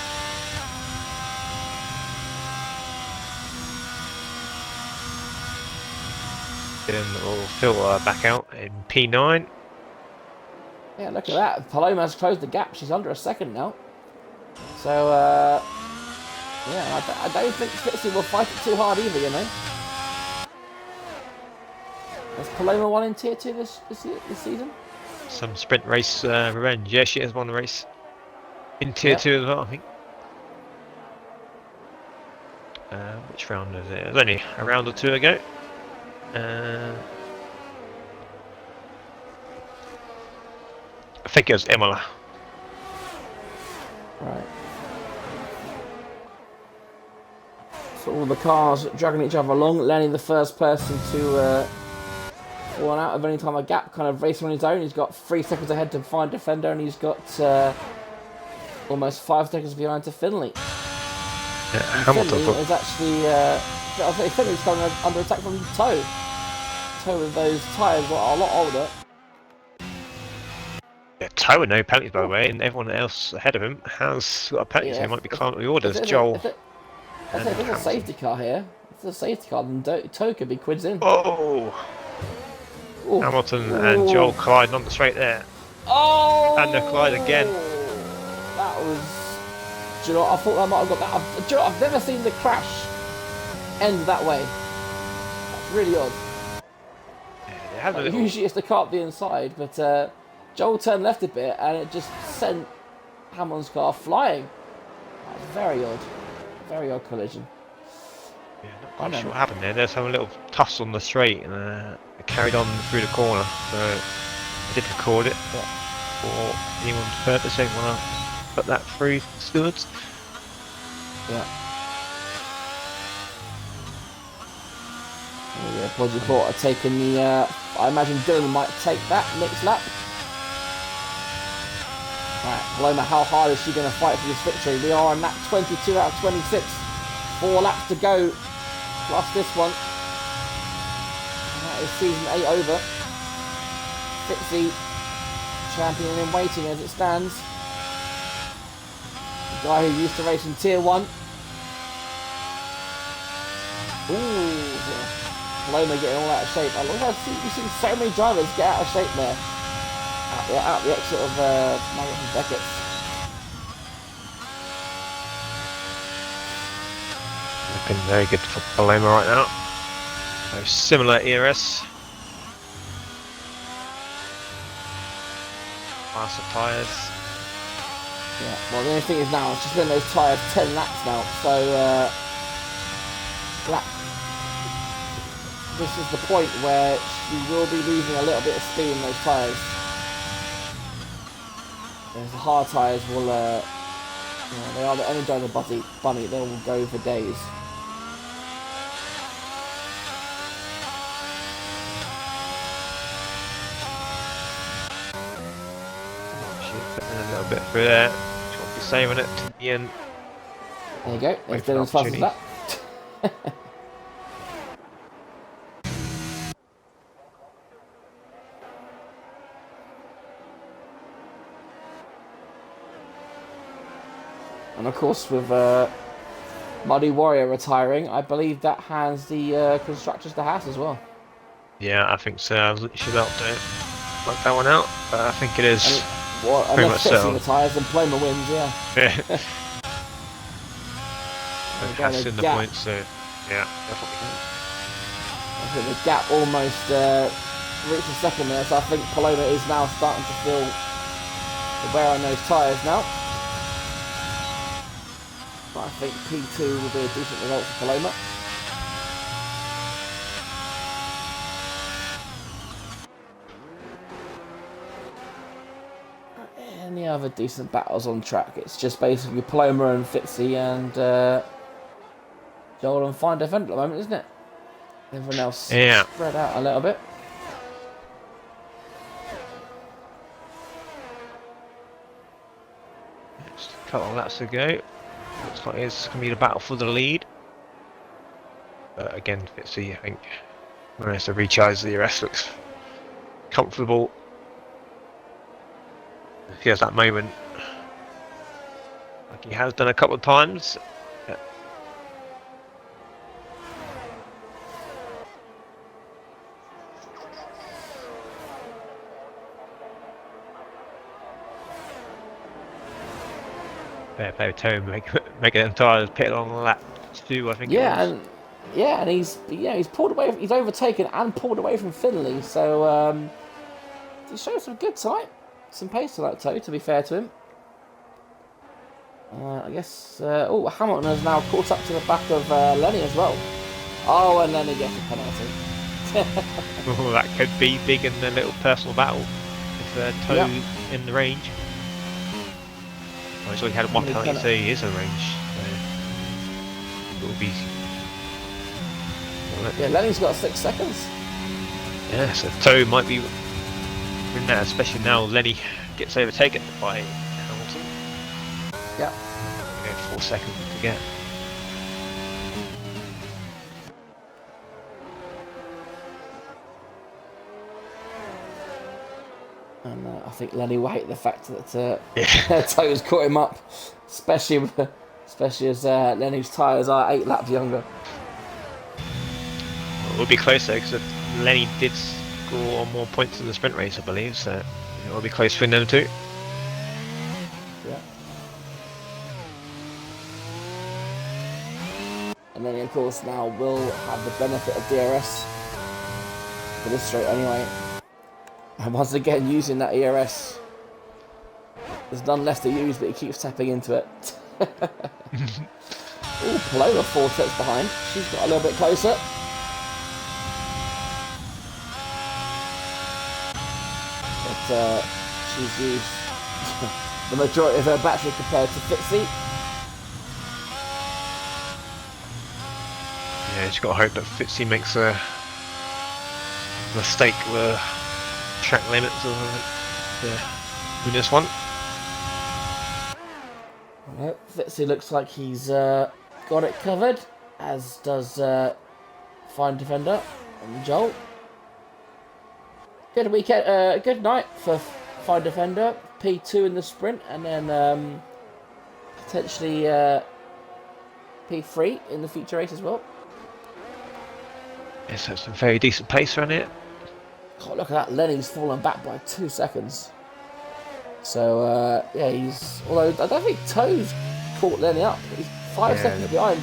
Dylan will filter back out in P9. Yeah, look at that. Paloma's closed the gap. She's under a second now. So, yeah, I don't think Fitzy will fight it too hard either, you know. Has Paloma won in Tier 2 this season? Some sprint race revenge. Yeah, she has won the race in Tier 2 as well, I think. Which round is it? There's only a round or two ago. I think it was Imola. Right. So all the cars dragging each other along. Lenny, the first person to fall out of any time a gap, kind of racing on his own. He's got 3 seconds ahead to find defender, and he's got almost 5 seconds behind to Finley. Yeah, Hamilton Finley is actually, I think Finley's coming under attack from Toe. Toe with those tyres are a lot older. Yeah, Toe with no penalties, by the way, and everyone else ahead of him has got a penalty, so he might be climbing the orders. Joel. If there's a safety car here, if there's a safety car, then Toe could be quids in. Oh! Ooh. Hamilton and Joel colliding on the straight there. Oh! And they collide again. That was... Do you know what? I thought I might have got that. Do you know what? I've never seen the crash end that way. That's really odd. Yeah, like, usually it's the car up the inside, but Joel turned left a bit and it just sent Hamilton's car flying. That was very odd. Very odd collision. Yeah, not quite sure what happened there. There's some little tussle on the straight and it carried on through the corner. So I did record it, but for anyone's purpose, they want to put that through stewards. Yeah. Oh yeah, Podgy Port are taking the... I imagine Dylan might take that next lap. Right, Paloma, how hard is she going to fight for this victory? We are on lap 22 out of 26. 4 laps to go, plus this one. And that is season 8 over. Fitzy, champion in waiting as it stands. The guy who used to race in Tier 1. Ooh, Paloma getting all out of shape. I love how you've seen so many drivers get out of shape there. Out the exit of Margaret and Beckett's. Looking very good for Paloma right now. So similar ERS. Faster tyres. Yeah, well the only thing is now, it's just been those tyres 10 laps now, so this is the point where she will be losing a little bit of speed in those tyres. Those hard tyres will, they are the Energizer Bunny, they will go for days. She's putting a little bit through there. She wants to be saving it to the end. There you go, there's Dylan's fastest lap. And of course, with Muddy Warrior retiring, I believe that hands the constructors the house as well. Yeah, I think so. I was literally about to. work that one out, but I think it is pretty Unless much Fitzy settled. retires and Paloma wins, yeah. Yeah. We're Has going seen to the gap. points, so yeah, definitely. I think the gap almost reached a second there, so I think Paloma is now starting to feel the wear on those tyres now. But I think P2 will be a decent result for Paloma. Any other decent battles on track? It's just basically Paloma and Fitzy and Joel and Fine Defender at the moment, isn't it? Everyone else spread out a little bit. Just a couple of laps to go. Looks like it's going to be the battle for the lead. But again, Fitzy, I think, managed to recharge the DRS, looks comfortable. He has that moment, like he has done a couple of times. Fair play with Toe, making them tyres pit on lap 2, I think. Yeah, and he's pulled away. He's overtaken and pulled away from Finley. So he showed some good time, some pace to that Toe. To be fair to him, I guess. Hamilton has now caught up to the back of Lenny as well. Oh, and Lenny gets a penalty. Oh, that could be big in the little personal battle with Toe in the range. I saw he had one penalty, so he is in range. So it will be. Yeah, Lenny's got 6 seconds. Yeah, so Toe might be in that, especially now Lenny gets overtaken by Hamilton. Yeah. 4 seconds to get. And I think Lenny will hate the fact that Toe's caught him up, especially as Lenny's tyres are 8 laps younger. It will be closer because Lenny did score more points in the sprint race, I believe, so it will be close between them two. Yeah. And then, of course, now will have the benefit of DRS for this straight anyway. And once again, using that ERS. There's none left to use, but he keeps tapping into it. Ooh, Paloma 4 sets behind. She's got a little bit closer. But she's used the majority of her battery compared to Fitzy. Yeah, just got to hope that Fitzy makes a mistake with track limits in this one. Well, Fitzy looks like he's got it covered, as does Fine Defender and Joel. Good weekend, good night for Fine Defender, P2 in the sprint, and then potentially P3 in the feature race as well. Yes, that's a very decent pace around here. God, look at that, Lenny's fallen back by 2 seconds. So, yeah, although I don't think Toe's caught Lenny up, he's 5 seconds behind.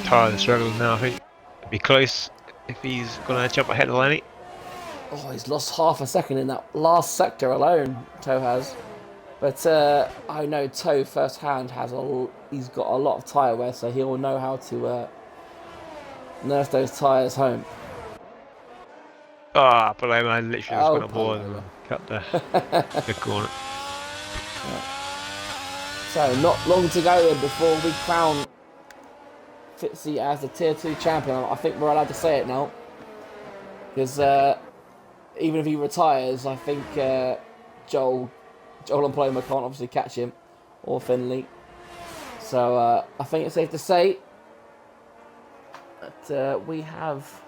Tyre struggling now, I think. It'd be close if he's going to jump ahead of Lenny. Oh, he's lost half a second in that last sector alone, Toe has. But I know Toe firsthand he's got a lot of tyre wear, so he'll know how to nurse those tyres home. Ah, Paloma literally just went on board and cut the corner. Yeah. So, not long to go then before we crown Fitzy as the Tier 2 champion. I think we're allowed to say it now. Because even if he retires, I think Joel and Paloma can't obviously catch him, or Finley. So I think it's safe to say that we have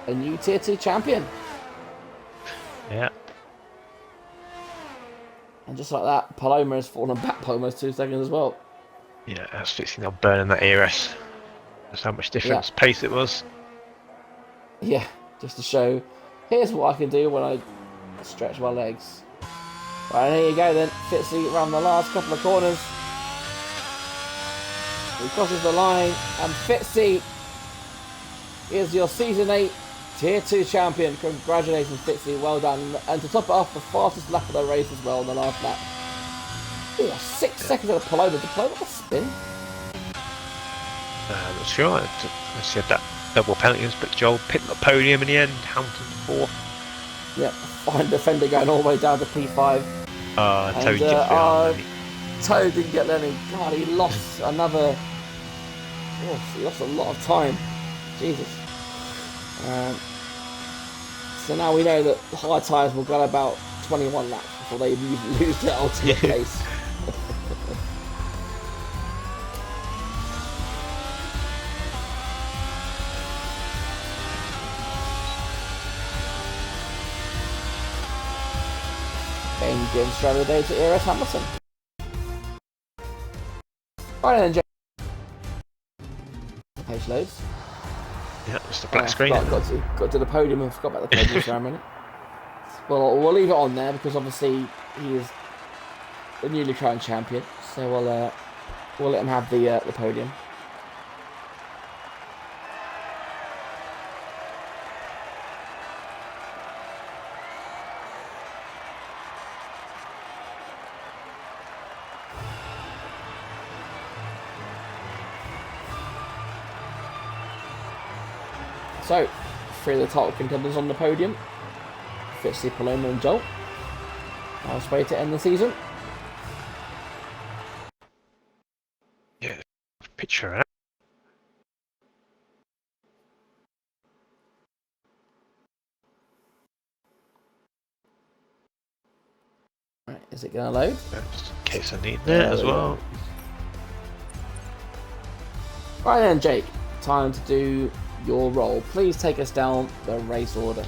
a new Tier 2 champion. Yeah. And just like that, Paloma has fallen back by almost 2 seconds as well. Yeah, that's Fitzy now burning that ERS. That's how much difference pace it was. Yeah, just to show Here's what I can do when I stretch my legs. Right, here you go then. Fitzy around the last couple of corners. He crosses the line, and Fitzy is your Season 8 Tier 2 champion. Congratulations, Fitzy. Well done. And to top it off, the fastest lap of the race as well in the last lap. Ooh, 6 seconds of Paloma. Did Paloma a spin? I'm not sure. I said that double penalties, but Joel picked the podium in the end. Hamilton 4th. Yep, fine defender going all the way down to P5. Toad just behind Lenny. Toad didn't get Lenny. God, he lost another... Oh, he lost a lot of time. Jesus. So now we know that high tyres will go about 21 laps before they lose their ultimate pace. Game gives driver of the day to Eros Hamilton. Right then, Jay. The page loads. Yeah, it's the black screen. Got to the podium and forgot about the podium for a minute. Well, we'll leave it on there because obviously he is the newly crowned champion. So we'll let him have the podium. So, 3 of the title contenders on the podium. Fitzy, Paloma and Joel. Nice way to end the season. Yeah, picture it. Right, is it going to load? Just in case I need that as well. Right then, Jake. Time to do your role. Please take us down the race order.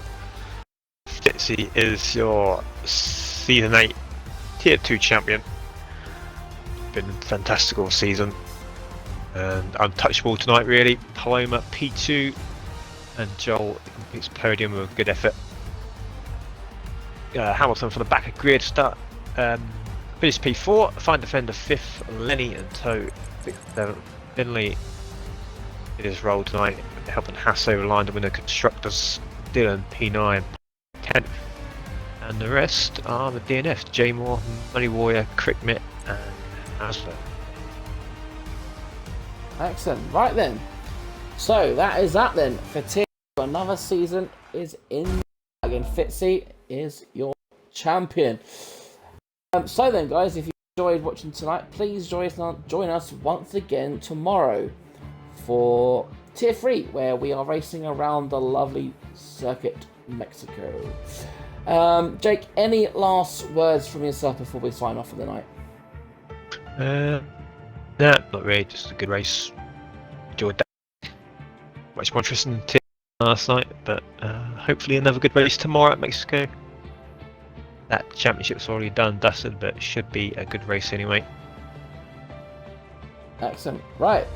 Fitzy is your Season 8 Tier 2 champion. Been fantastic all season. And untouchable tonight, really. Paloma P2 and Joel completes podium with a good effort. Hamilton from the back of grid start. Finished P4. Fine defender 5th. Lenny and Toe 6th, 7th. Finley did his role tonight, helping Haas over the line to win the constructors. Dylan P9 10th, and the rest are the DNF: J Moore, Money Warrior, Crickmit, and Asler. Excellent. Right then. So that is that then. For tier, another season is in. Again, Fitzy is your champion. So then, guys, if you enjoyed watching tonight, please join us once again tomorrow for Tier 3, where we are racing around the lovely Circuit Mexico. Jake, any last words from yourself before we sign off for the night? No, not really, just a good race. Enjoyed that. Much more interesting than last night, but hopefully another good race tomorrow at Mexico. That championship's already done, dusted, but it should be a good race anyway. Excellent. Right.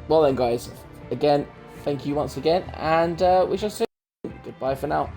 Well then, guys, again, thank you once again, and we shall see you. Goodbye for now.